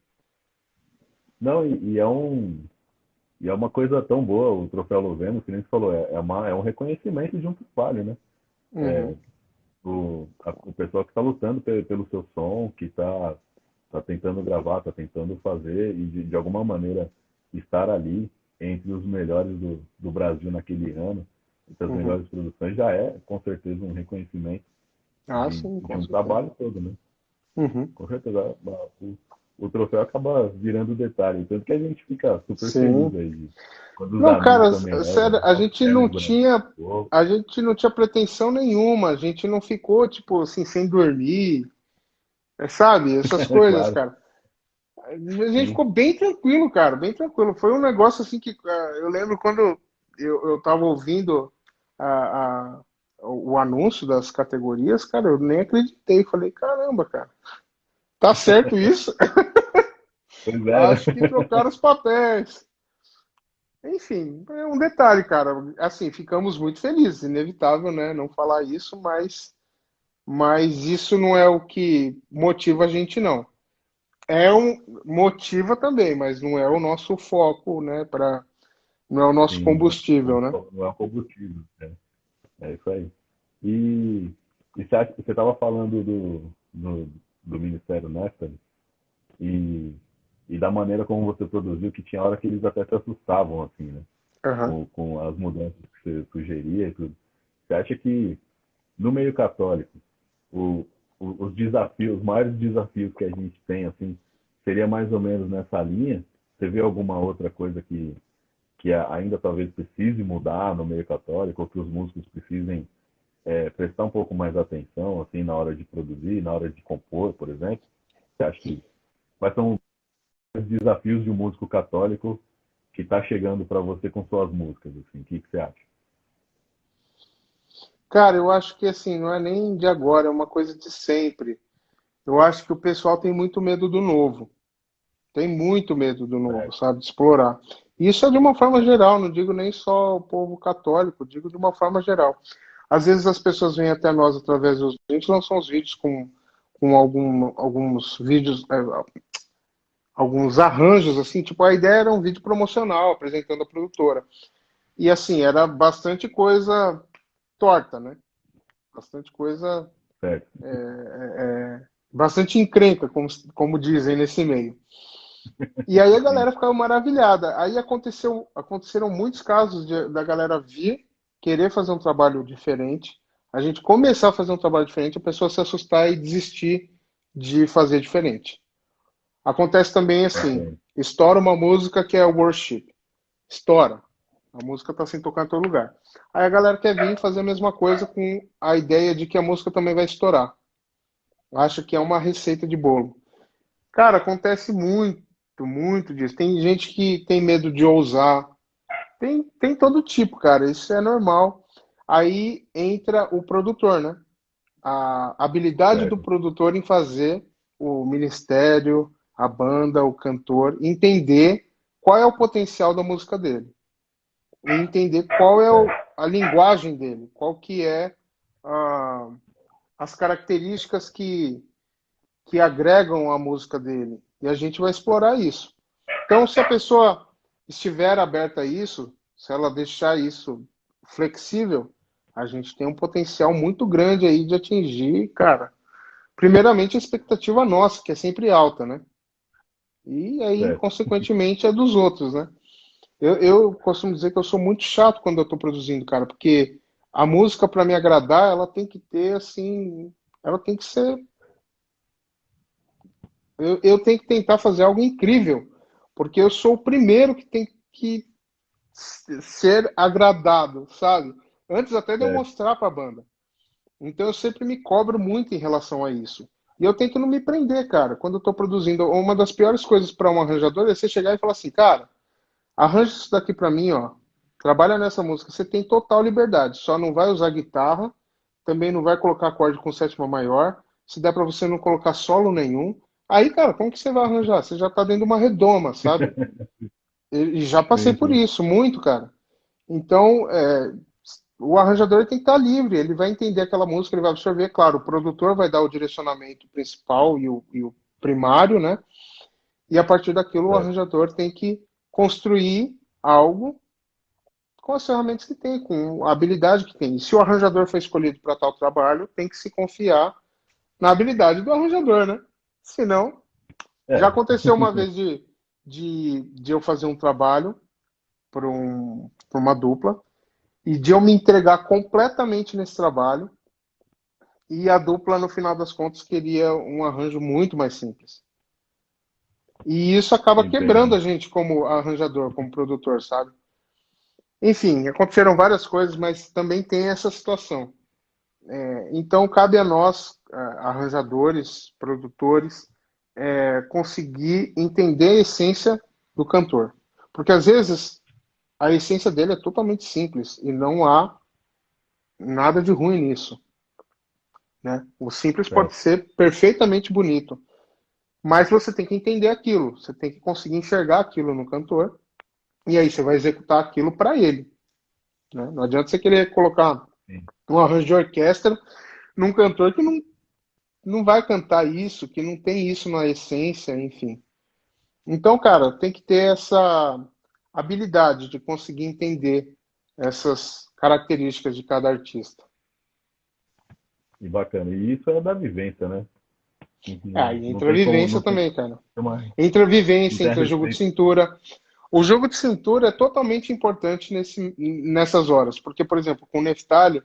B: Não, e é uma coisa tão boa o troféu Loveno, que nem você falou, é um reconhecimento de um trabalho, né?
C: Uhum,
B: O pessoal que está lutando pelo seu som, que tá tentando gravar, está tentando fazer e de alguma maneira estar ali entre os melhores do Brasil naquele ano, entre as
C: uhum.
B: melhores produções, já é com certeza um reconhecimento
C: Ah,
B: de,
C: sim,
B: de
C: com
B: um
C: certeza.
B: trabalho todo, né?
C: Uhum.
B: Com certeza. O troféu acaba virando detalhe, tanto que a gente fica super feliz
C: Sim.
B: aí, quando os
C: Não,
B: amigos
C: cara,
B: também levam,
C: sério,
B: até lembrando. Pô,
C: a gente não tinha pretensão nenhuma, a gente não ficou, tipo, assim, sem dormir, sabe? Essas coisas,
B: claro,
C: cara. A gente
B: sim,
C: ficou bem tranquilo, cara, bem tranquilo. Foi um negócio assim que eu lembro quando eu tava ouvindo. o anúncio das categorias, cara, eu nem acreditei. Falei, caramba, cara, tá certo isso?
B: Pois é,
C: Acho
B: né?
C: que trocaram os papéis. Enfim, é um detalhe, cara. Assim, ficamos muito felizes. Inevitável, né? Não falar isso, mas isso não é o que motiva a gente, não. Motiva também, mas não é o nosso foco, né? Não é o nosso
B: Sim,
C: combustível, né?
B: não é combustível. É isso aí. E, você estava falando do Ministério Nesta e, e da maneira como você produziu, que tinha hora que eles até se assustavam, assim, né?
C: Aham.
B: Com as mudanças que você sugeria e tudo. Você acha que no meio católico, o, os desafios, os maiores desafios que a gente tem, assim, seria mais ou menos nessa linha? Você vê alguma outra coisa que ainda talvez precise mudar no meio católico, ou que os músicos precisem prestar um pouco mais atenção, assim, na hora de produzir, na hora de compor, por exemplo? Você acha que quais são os desafios de um músico católico que está chegando para você com suas músicas, assim? O que você acha?
C: Cara, eu acho que assim, não é nem de agora, é uma coisa de sempre. Eu acho que o pessoal tem muito medo do novo. Tem muito medo do novo,
B: Certo,
C: sabe? De explorar. Isso é de uma forma geral, não digo nem só o povo católico, digo de uma forma geral. Às vezes as pessoas vêm até nós através dos. A gente lançou uns vídeos com alguns vídeos, alguns arranjos, assim, tipo, a ideia era um vídeo promocional apresentando a produtora. E assim, era bastante coisa torta, né? Bastante coisa,
B: certo.
C: bastante encrenca, como dizem nesse meio. E aí a
B: Sim,
C: galera ficava maravilhada. Aí aconteceram muitos casos da galera vir, querer fazer um trabalho diferente, a gente começar a fazer um trabalho diferente, a pessoa se assustar e desistir de fazer diferente. Acontece também assim,
B: entendo.
C: estoura uma música que é worship, estoura. A música está sem tocar em todo lugar. Aí a galera quer vir fazer a mesma coisa com a ideia de que a música também vai estourar. Acha que é uma receita de bolo. Cara, acontece muito, muito disso. Tem gente que tem medo de ousar. Tem todo tipo, cara. Isso é normal. Aí entra o produtor, né? A habilidade do
B: Certo,
C: produtor em fazer o ministério, a banda, o cantor, entender qual é o potencial da música dele. E entender qual é
B: certo,
C: a linguagem dele, qual que é ah, as características que agregam a música dele. E a gente vai explorar isso. Então, se a pessoa estiver aberta a isso, se ela deixar isso flexível, a gente tem um potencial muito grande aí de atingir, cara. Primeiramente, a expectativa nossa, que é sempre alta, né? E aí,
B: certo.
C: consequentemente, é dos outros, né? Eu costumo dizer que eu sou muito chato quando eu estou produzindo, cara, porque a música, para me agradar, ela tem que ter, assim, ela tem que ser. Eu tenho que tentar fazer algo incrível, porque eu sou o primeiro que tem que ser agradado, sabe? Antes até de eu
B: Certo.
C: mostrar para a banda. Então eu sempre me cobro muito em relação a isso. E eu tento não me prender, cara. Quando eu estou produzindo, uma das piores coisas para um arranjador é você chegar e falar assim, cara, arranja isso daqui para mim, ó. Trabalha nessa música. Você tem total liberdade. Só não vai usar guitarra, também não vai colocar acorde com sétima maior. Se der para você não colocar solo nenhum. Aí, cara, como que você vai arranjar? Você já tá dentro de uma redoma, sabe? E já passei
B: Sim,
C: por
B: sim.
C: isso, muito, cara. Então, o arranjador tem que estar livre, ele vai entender aquela música, ele vai absorver, claro, o produtor vai dar o direcionamento principal e o primário, né? E a partir daquilo o
B: Certo.
C: arranjador tem que construir algo com as ferramentas que tem, com a habilidade que tem. E se o arranjador foi escolhido para tal trabalho, tem que se confiar na habilidade do arranjador, né? Senão, já
B: É,
C: aconteceu uma vez de eu fazer um trabalho para uma dupla e de eu me entregar completamente nesse trabalho e a dupla, no final das contas, queria um arranjo muito mais simples. E isso acaba quebrando
B: entendi.
C: a gente como arranjador, como produtor, sabe? Enfim, aconteceram várias coisas, mas também tem essa situação. Então, cabe a nós, arranjadores, produtores, conseguir entender a essência do cantor. Porque às vezes a essência dele é totalmente simples e não há nada de ruim nisso, né? O simples pode
B: Certo.
C: ser perfeitamente bonito, mas você tem que entender aquilo, você tem que conseguir enxergar aquilo no cantor, e aí você vai executar aquilo para ele, né? Não adianta você querer colocar
B: Sim.
C: um arranjo de orquestra num cantor que não vai cantar isso, que não tem isso na essência, enfim. Então, cara, tem que ter essa habilidade de conseguir entender essas características de cada artista.
B: E bacana. E isso é da vivência, né? Não,
C: Aí
B: não
C: entra a
B: tem como,
C: vivência
B: não tem
C: também, cara.
B: uma,
C: Entra a
B: não
C: vivência,
B: tem a
C: entra jogo de
B: respeito.
C: cintura. O jogo de cintura é totalmente importante nessas horas, porque, por exemplo, com o Neftali,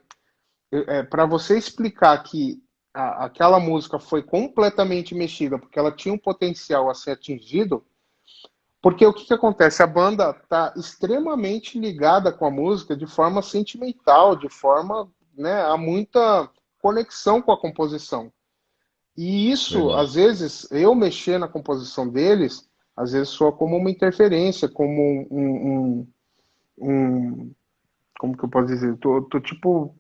C: para você explicar que aquela música foi completamente mexida, porque ela tinha um potencial a ser atingido, porque o que, que acontece? A banda está extremamente ligada com a música de forma sentimental, de forma, né, há muita conexão com a composição. E isso,
B: Verdade.
C: às vezes, eu mexer na composição deles, às vezes soa como uma interferência, como como que eu posso dizer? Tô tipo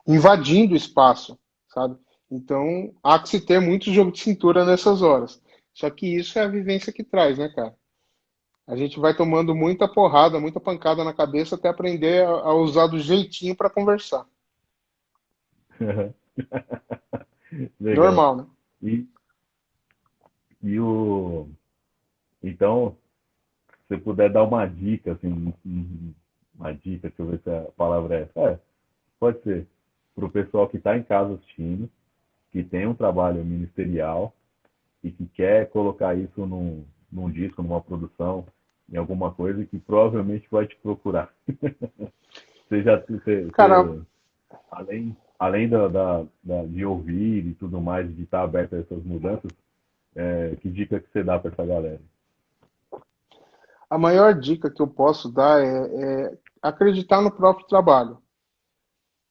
C: invadindo o espaço, sabe? Então, há que se ter muito jogo de cintura nessas horas. Só que isso é a vivência que traz, né, cara? A gente vai tomando muita porrada, muita pancada na cabeça até aprender a usar do jeitinho para conversar.
B: Legal.
C: Normal, né?
B: E, e o. Então, se você puder dar uma dica, assim, uma dica, deixa eu ver se a palavra é essa. É, pode ser. Para o pessoal que está em casa assistindo, que tem um trabalho ministerial e que quer colocar isso num disco, numa produção, em alguma coisa que provavelmente vai te procurar.
C: Cara,
B: Além de ouvir e tudo mais, de estar aberto a essas mudanças, que dica que você dá para essa galera?
C: a maior dica que eu posso dar é acreditar no próprio trabalho.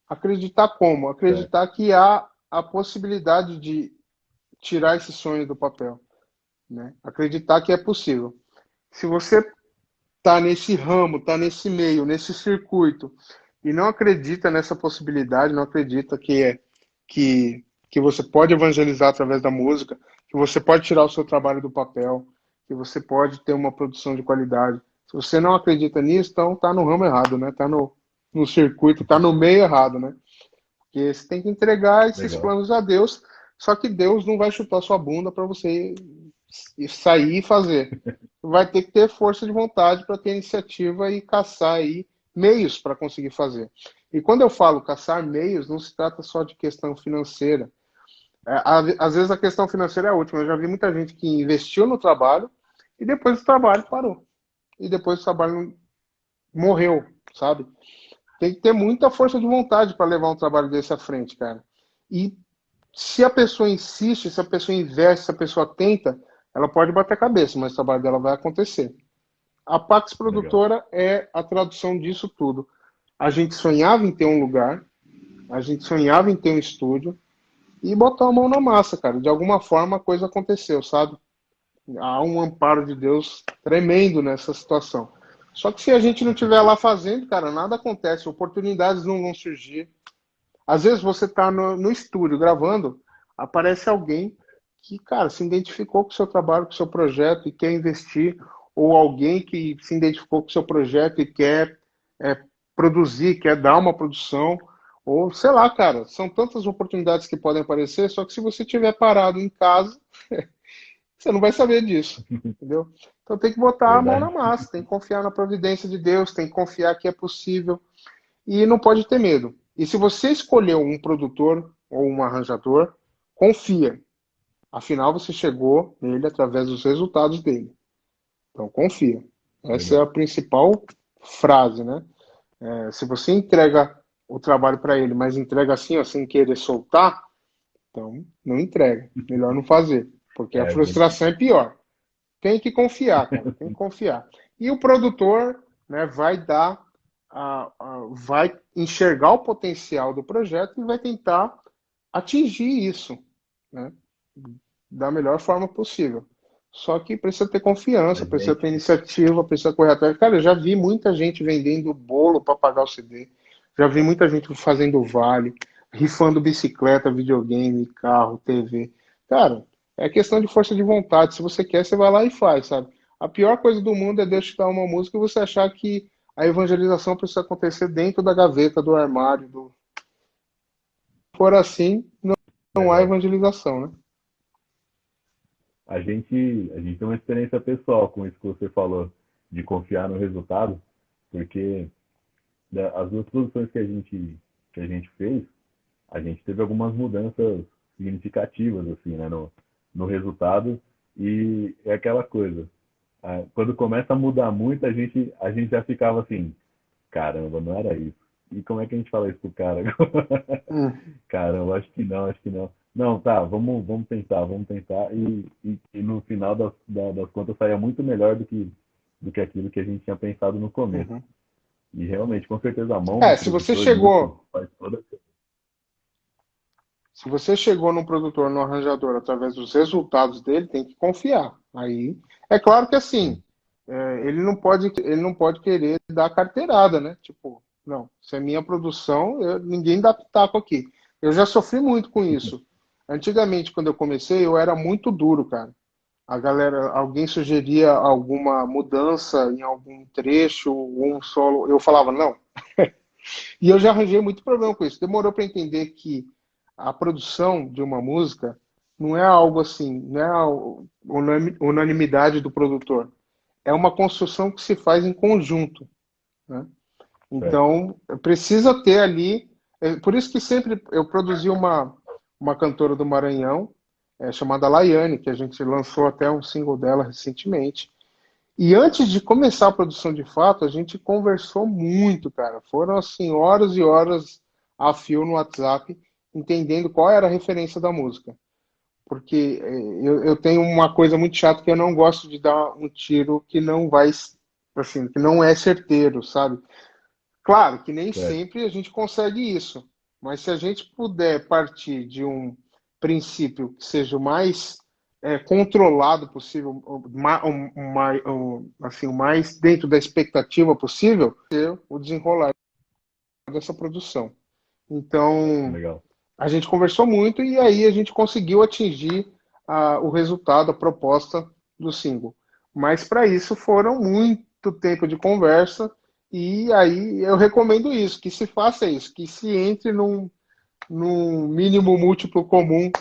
C: Acreditar como?
B: Certo,
C: Acreditar que há a possibilidade de tirar esse sonho do papel, né? Acreditar que é possível. Se você está nesse ramo, está nesse meio, nesse circuito e não acredita nessa possibilidade, não acredita que você pode evangelizar através da música, que você pode tirar o seu trabalho do papel, que você pode ter uma produção de qualidade. Se você não acredita nisso, então está no ramo errado, né? Está no circuito, está no meio errado, né? Porque você tem que entregar esses
B: legal.
C: planos a Deus, só que Deus não vai chutar sua bunda para você sair e fazer. Vai ter que ter força de vontade para ter iniciativa e caçar aí meios para conseguir fazer. E quando eu falo caçar meios, não se trata só de questão financeira. Às vezes a questão financeira é a última. Eu já vi muita gente que investiu no trabalho e depois o trabalho parou. E depois o trabalho morreu, sabe? Tem que ter muita força de vontade para levar um trabalho desse à frente, cara. E se a pessoa insiste, se a pessoa investe, se a pessoa tenta, ela pode bater a cabeça, mas o trabalho dela vai acontecer. A Pax
B: Legal.
C: Produtora é a tradução disso tudo. A gente sonhava em ter um lugar, a gente sonhava em ter um estúdio e botar a mão na massa, cara. De alguma forma a coisa aconteceu, sabe? Há um amparo de Deus tremendo nessa situação. Só que se a gente não
B: Com
C: estiver lá
B: certeza.
C: fazendo, cara, nada acontece, oportunidades não vão surgir. Às vezes você está no estúdio gravando, aparece alguém que, cara, se identificou com o seu trabalho, com o seu projeto e quer investir, ou alguém que se identificou com o seu projeto e quer é, produzir, quer dar uma produção, ou sei lá, cara, são tantas oportunidades que podem aparecer, só que se você estiver parado em casa, você não vai saber disso, entendeu? Então tem que botar a mão na
B: Verdade.
C: massa, tem que confiar na providência de Deus, tem que confiar que é possível e não pode ter medo. E se você escolheu um produtor ou um arranjador, confia. Afinal, você chegou nele através dos resultados dele. Então, confia. Essa é
B: Verdade.
C: a principal frase, né? Se você entrega o trabalho para ele, mas entrega assim, ó, sem querer soltar, então não entrega. Melhor não fazer, porque a
B: Verdade.
C: frustração é pior. Tem que confiar, cara. Tem que confiar. E o produtor, né, vai dar, vai enxergar o potencial do projeto e vai tentar atingir isso, né, da melhor forma possível. Só que precisa ter confiança,
B: A
C: precisa ter
B: gente,
C: iniciativa, precisa correr atrás. Cara, eu já vi muita gente vendendo bolo para pagar o CD. Já vi muita gente fazendo vale, rifando bicicleta, videogame, carro, TV. Cara, é questão de força de vontade. Se você quer, você vai lá e faz, sabe? A pior coisa do mundo é Deus te dar uma música e você achar que a evangelização precisa acontecer dentro da gaveta, do armário. Se for assim, não há
B: Legal.
C: evangelização, né?
B: A gente tem uma experiência pessoal com isso que você falou, de confiar no resultado, porque as duas produções que a gente fez, a gente teve algumas mudanças significativas assim, né, no resultado, e é aquela coisa, quando começa a mudar muito, a gente já ficava assim, caramba, não era isso. E como é que a gente fala isso pro cara agora?
C: Hum,
B: Caramba, acho que não, acho que não. Não, tá, vamos tentar, vamos tentar. E no final das contas saía muito melhor do que aquilo que a gente tinha pensado no começo.
C: uhum.
B: E realmente, com certeza, a mão do
C: Se você
B: produtor nisso
C: chegou,
B: faz toda.
C: se você chegou num produtor, num arranjador, através dos resultados dele, tem que confiar. Aí, é claro que assim,
B: Sim,
C: ele não pode querer dar carteirada, né? Tipo, não, se é minha produção, ninguém dá pitaco aqui. Eu já sofri muito com isso. Antigamente, quando eu comecei, eu era muito duro, cara. A galera, alguém sugeria alguma mudança em algum trecho, ou um solo, eu falava não. E eu já arranjei muito problema com isso. Demorou para entender que a produção de uma música não é algo assim, não é a unanimidade do produtor. É uma construção que se faz em conjunto, né?
B: certo.
C: Então, precisa ter ali. Por isso que sempre eu produzi uma cantora do Maranhão, chamada Laiane, que a gente lançou até um single dela recentemente. E antes de começar a produção de fato, a gente conversou muito, cara. Foram assim horas e horas a fio no WhatsApp, entendendo qual era a referência da música. Porque eu tenho uma coisa muito chata que eu não gosto de dar um tiro que não vai, assim, que não é certeiro, sabe? Claro que nem
B: Certo.
C: sempre a gente consegue isso, mas se a gente puder partir de um princípio que seja o mais controlado possível, assim, o mais dentro da expectativa possível, ter o desenrolar dessa produção. Então,
B: Legal.
C: a gente conversou muito e aí a gente conseguiu atingir o resultado, a proposta do single. Mas para isso foram muito tempo de conversa e aí eu recomendo isso, que se faça isso, que se entre num mínimo múltiplo comum,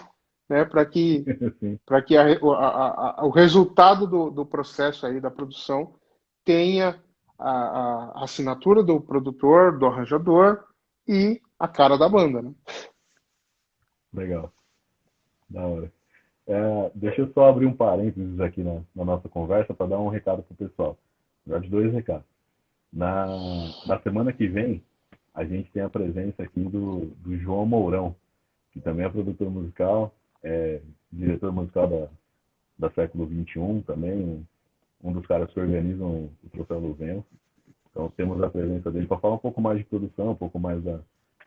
C: né, para que
B: Sim,
C: para que o resultado do processo aí da produção tenha a assinatura do produtor, do arranjador e a cara da banda, né?
B: legal. Da hora. Deixa eu só abrir um parênteses aqui na nossa conversa para dar um recado pro pessoal. Na verdade, dois recados. Na semana que vem, a gente tem a presença aqui do João Mourão, que também é produtor musical, é diretor musical da Século XXI também, um dos caras que organizam o Troféu Louvenço. Então temos a presença dele para falar um pouco mais de produção, um pouco mais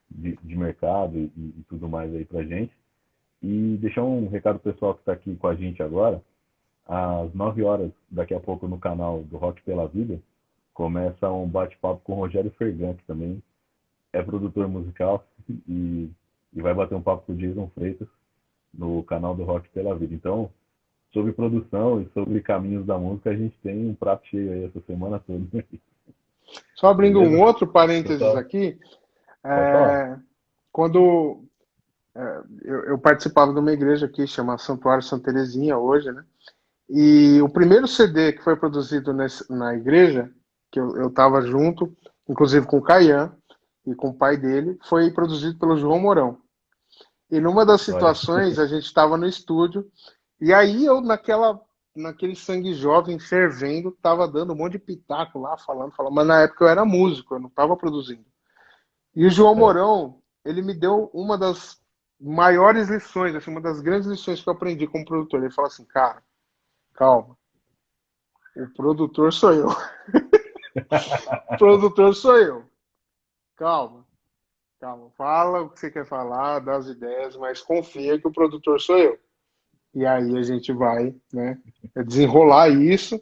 B: de mercado e tudo mais aí pra gente. E deixar um recado pessoal que está aqui com a gente agora, às 9 horas, daqui a pouco no canal do Rock Pela Vida, começa um bate-papo com o Rogério Fergan, que também é produtor musical e vai bater um papo com o Jason Freitas no canal do Rock Pela Vida. Então, sobre produção e sobre caminhos da música, a gente tem um prato cheio aí essa semana toda.
C: Só abrindo um
B: Beleza?
C: outro parênteses
B: Pessoal,
C: aqui,
B: pode falar?
C: quando eu participava de uma igreja aqui, chama Santuário Santa Terezinha hoje, né? E o primeiro CD que foi produzido na igreja, que eu estava junto, inclusive com o Caian e com o pai dele, foi produzido pelo João Mourão. E numa das
B: Olha,
C: situações, a gente estava no estúdio, e aí eu, naquele sangue jovem fervendo, estava dando um monte de pitaco lá, falando, mas na época eu era músico, eu não estava produzindo. E o João
B: é,
C: Mourão, ele me deu uma das maiores lições, assim, uma das grandes lições que eu aprendi como produtor. Ele falou assim, cara, calma, o produtor sou eu. O produtor sou eu. Calma, calma. Fala o que você quer falar, dá as ideias, mas confia que o produtor sou eu. E aí a gente vai, né, desenrolar isso.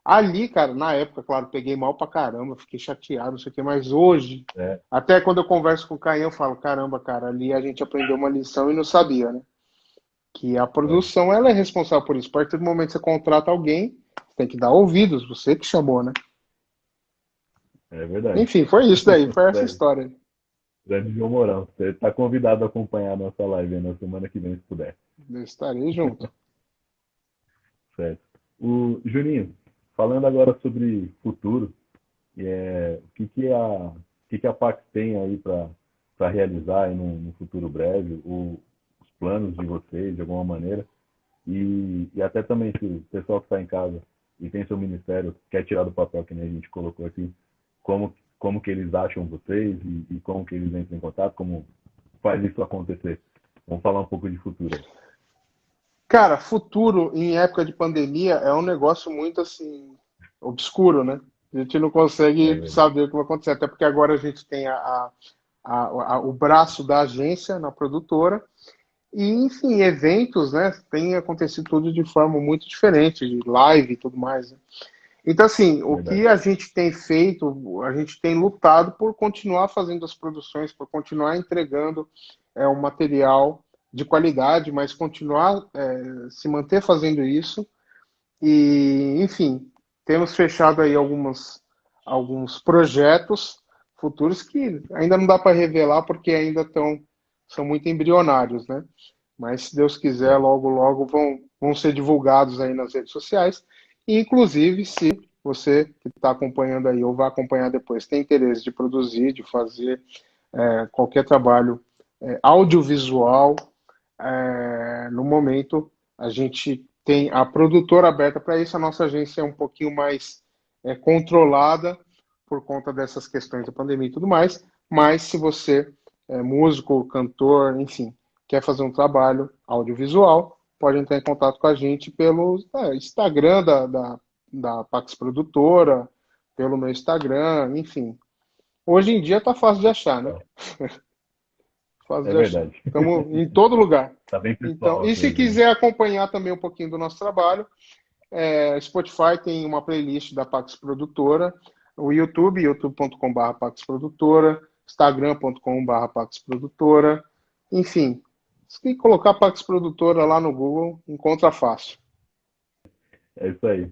C: Ali, cara, na época, claro, peguei mal pra caramba, fiquei chateado, não sei o quê, mas hoje,
B: É,
C: até quando eu converso com o Caio, eu falo, caramba, cara, ali a gente aprendeu uma lição e não sabia, né? Que a
B: é,
C: produção, ela é responsável por isso. A partir do momento que você contrata alguém, tem que dar ouvidos, você que chamou, né?
B: é verdade.
C: Enfim, foi isso daí, foi essa história.
B: Grande João Mourão. Você está convidado a acompanhar a nossa live aí na semana que vem, se puder.
C: Eu estarei junto.
B: Certo. O Juninho, falando agora sobre futuro, o que que a Pax tem aí para realizar aí no futuro breve, os planos de vocês, de alguma maneira, e até também se o pessoal que está em casa e tem seu ministério quer tirar do papel que nem a gente colocou aqui, como que eles acham vocês e como que eles entram em contato, como faz isso acontecer. Vamos falar um pouco de futuro aí.
C: Cara, futuro em época de pandemia é um negócio muito assim obscuro, né? A gente não
B: É
C: consegue
B: verdade.
C: saber o que vai acontecer, até porque agora a gente tem o braço da agência na produtora e, enfim, eventos, né? Tem acontecido tudo de forma muito diferente, de live e tudo mais, né? Então, assim, o que
B: Verdade.
C: a gente tem feito, a gente tem lutado por continuar fazendo as produções, por continuar entregando um material de qualidade, mas continuar se manter fazendo isso. E, enfim, temos fechado aí alguns projetos futuros que ainda não dá para revelar porque são muito embrionários, né? Mas se Deus quiser,
B: É,
C: logo, logo vão ser divulgados aí nas redes sociais. E, inclusive, se você que está acompanhando aí ou vai acompanhar depois tem interesse de produzir, de fazer qualquer trabalho audiovisual, no momento a gente tem a produtora aberta para isso. A nossa agência é um pouquinho mais controlada por conta dessas questões da pandemia e tudo mais. Mas se você é músico, cantor, enfim, quer fazer um trabalho audiovisual, pode entrar em contato com a gente pelo Instagram da Pax Produtora, pelo meu Instagram, enfim. Hoje em dia tá fácil de achar, né? Fácil
B: é
C: de achar.
B: verdade.
C: Estamos em todo lugar.
B: Tá bem
C: Então,
B: pessoal a
C: e se
B: coisa, né?
C: quiser acompanhar também um pouquinho do nosso trabalho, Spotify tem uma playlist da Pax Produtora, o YouTube, youtube.com.br Pax Produtora, instagram.com.br Pax Produtora, enfim, se colocar Pax Produtora lá no Google, encontra fácil.
B: É isso aí.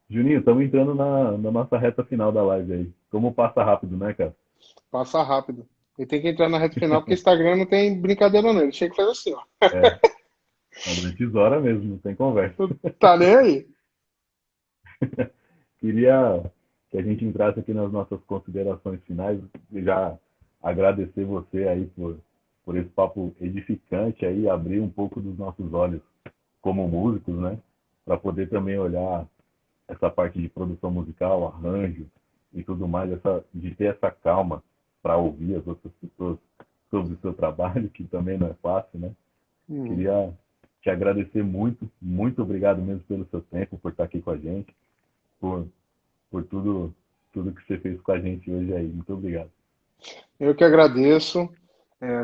B: Juninho, estamos entrando na nossa reta final da live aí. Como passa rápido, né, cara?
C: Passa rápido. E tem que entrar na reta final, porque Instagram não tem brincadeira não. Ele chega e faz assim, ó.
B: É, a noite hora mesmo, não tem conversa.
C: Tá nem aí.
B: Queria que a gente entrasse aqui nas nossas considerações finais e já agradecer você aí por esse papo edificante aí, abrir um pouco dos nossos olhos como músicos, né? Para poder também olhar essa parte de produção musical, arranjo e tudo mais, de ter essa calma para ouvir as outras pessoas sobre o seu trabalho, que também não é fácil, né?
C: Hum.
B: Queria te agradecer muito, muito obrigado mesmo pelo seu tempo, por estar aqui com a gente, por, por tudo que você fez com a gente hoje aí. Muito obrigado.
C: Eu que agradeço.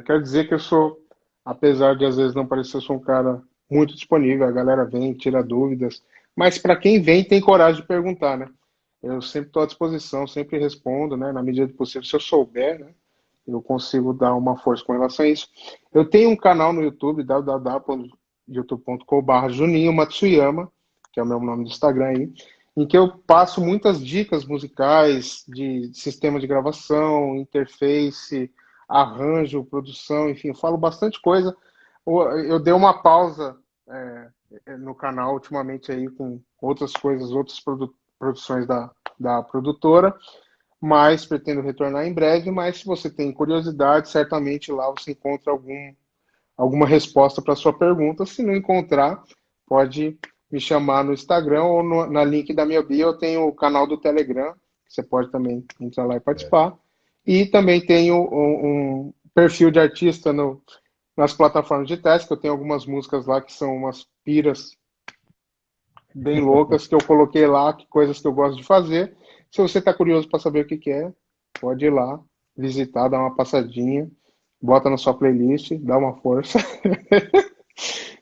C: Quero dizer que eu sou, apesar de às vezes não parecer, eu sou um cara muito disponível. A galera vem, tira dúvidas. Mas para quem vem, tem coragem de perguntar, né? Eu sempre estou à disposição, sempre respondo, né? Na medida do possível, se eu souber, né? Eu consigo dar uma força com relação a isso. Eu tenho um canal no YouTube, www.youtube.com.br Juninho Matsuyama, que é o meu nome do Instagram aí, em que eu passo muitas dicas musicais de sistema de gravação, interface, arranjo, produção, enfim, eu falo bastante coisa. Eu dei uma pausa no canal ultimamente aí com outras coisas, outras produções da produtora, mas pretendo retornar em breve. Mas se você tem curiosidade, certamente lá você encontra alguma resposta para sua pergunta. Se não encontrar, pode me chamar no Instagram ou na link da minha bio. Eu tenho o canal do Telegram, que você pode também entrar lá e
B: É,
C: participar. E também tenho um perfil de artista nas plataformas digitais, que eu tenho algumas músicas lá que são umas piras bem loucas que eu coloquei lá, que coisas que eu gosto de fazer. Se você está curioso para saber o que é, pode ir lá, visitar, dar uma passadinha, bota na sua playlist, dá uma força.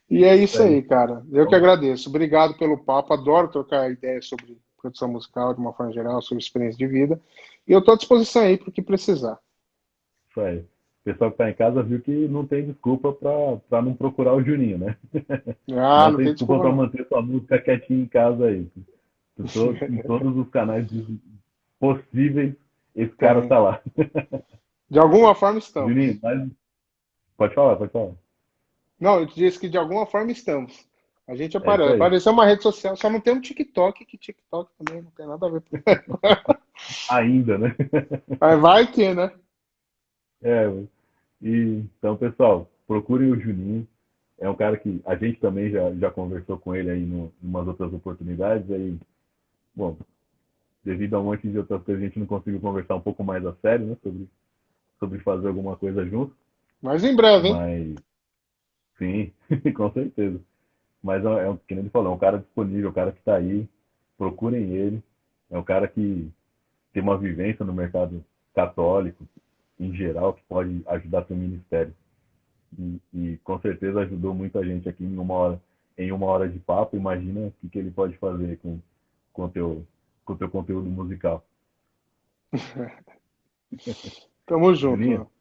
C: E é
B: isso
C: isso
B: aí.
C: aí, cara. Eu que
B: Vamos,
C: agradeço. Obrigado pelo papo. Adoro trocar ideias sobre produção musical de uma forma geral, sobre experiência de vida. E eu estou à disposição aí para o que precisar.
B: Isso aí. O pessoal que está em casa viu que não tem desculpa para não procurar o Juninho, né?
C: Ah,
B: Não
C: não
B: tem
C: tem
B: desculpa
C: desculpa
B: para
C: não.
B: manter sua música quietinha em casa aí. Em todos os canais possíveis, esse cara
C: Tem.
B: tá lá.
C: De alguma forma
B: Juninho,
C: estamos.
B: mas pode falar, pode falar.
C: Não, eu te disse que de alguma forma estamos. A gente
B: É isso
C: aparece.
B: aí.
C: Apareceu uma rede social, só não tem um TikTok, que TikTok também não tem nada a ver.
B: Ainda, né?
C: Mas vai ter, né?
B: É, então, pessoal, procurem o Juninho. É um cara que a gente também já conversou com ele aí em umas outras oportunidades. Aí, bom, devido a um monte de outras coisas, a gente não conseguiu conversar um pouco mais a sério, né? Sobre fazer alguma coisa junto.
C: Mas em breve, hein?
B: Mas, sim, com certeza. Mas que nem ele falou, é um cara disponível, é um cara que está aí. Procurem ele. É um cara que tem uma vivência no mercado católico, em geral, que pode ajudar seu ministério. E com certeza ajudou muita gente aqui em uma hora de papo. Imagina o que ele pode fazer com o teu conteúdo musical.
C: Tamo junto,
B: Julinho,
C: mano.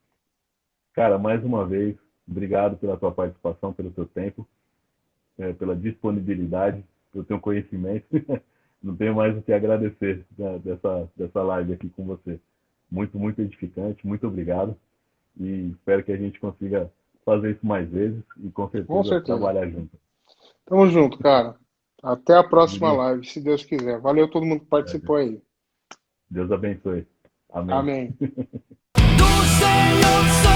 B: cara, mais uma vez, obrigado pela tua participação, pelo teu tempo, pela disponibilidade, pelo teu conhecimento. Não tenho mais o que agradecer, né, dessa live aqui com você. Muito, muito edificante, muito obrigado. E espero que a gente consiga fazer isso mais vezes e com
C: Com
B: certeza
C: certeza.
B: trabalhar junto.
C: Tamo junto, cara. Até a próxima
B: Julinho,
C: live, se Deus quiser. Valeu todo mundo que participou aí.
B: Deus abençoe. Amém.
C: Amém.
D: Do Senhor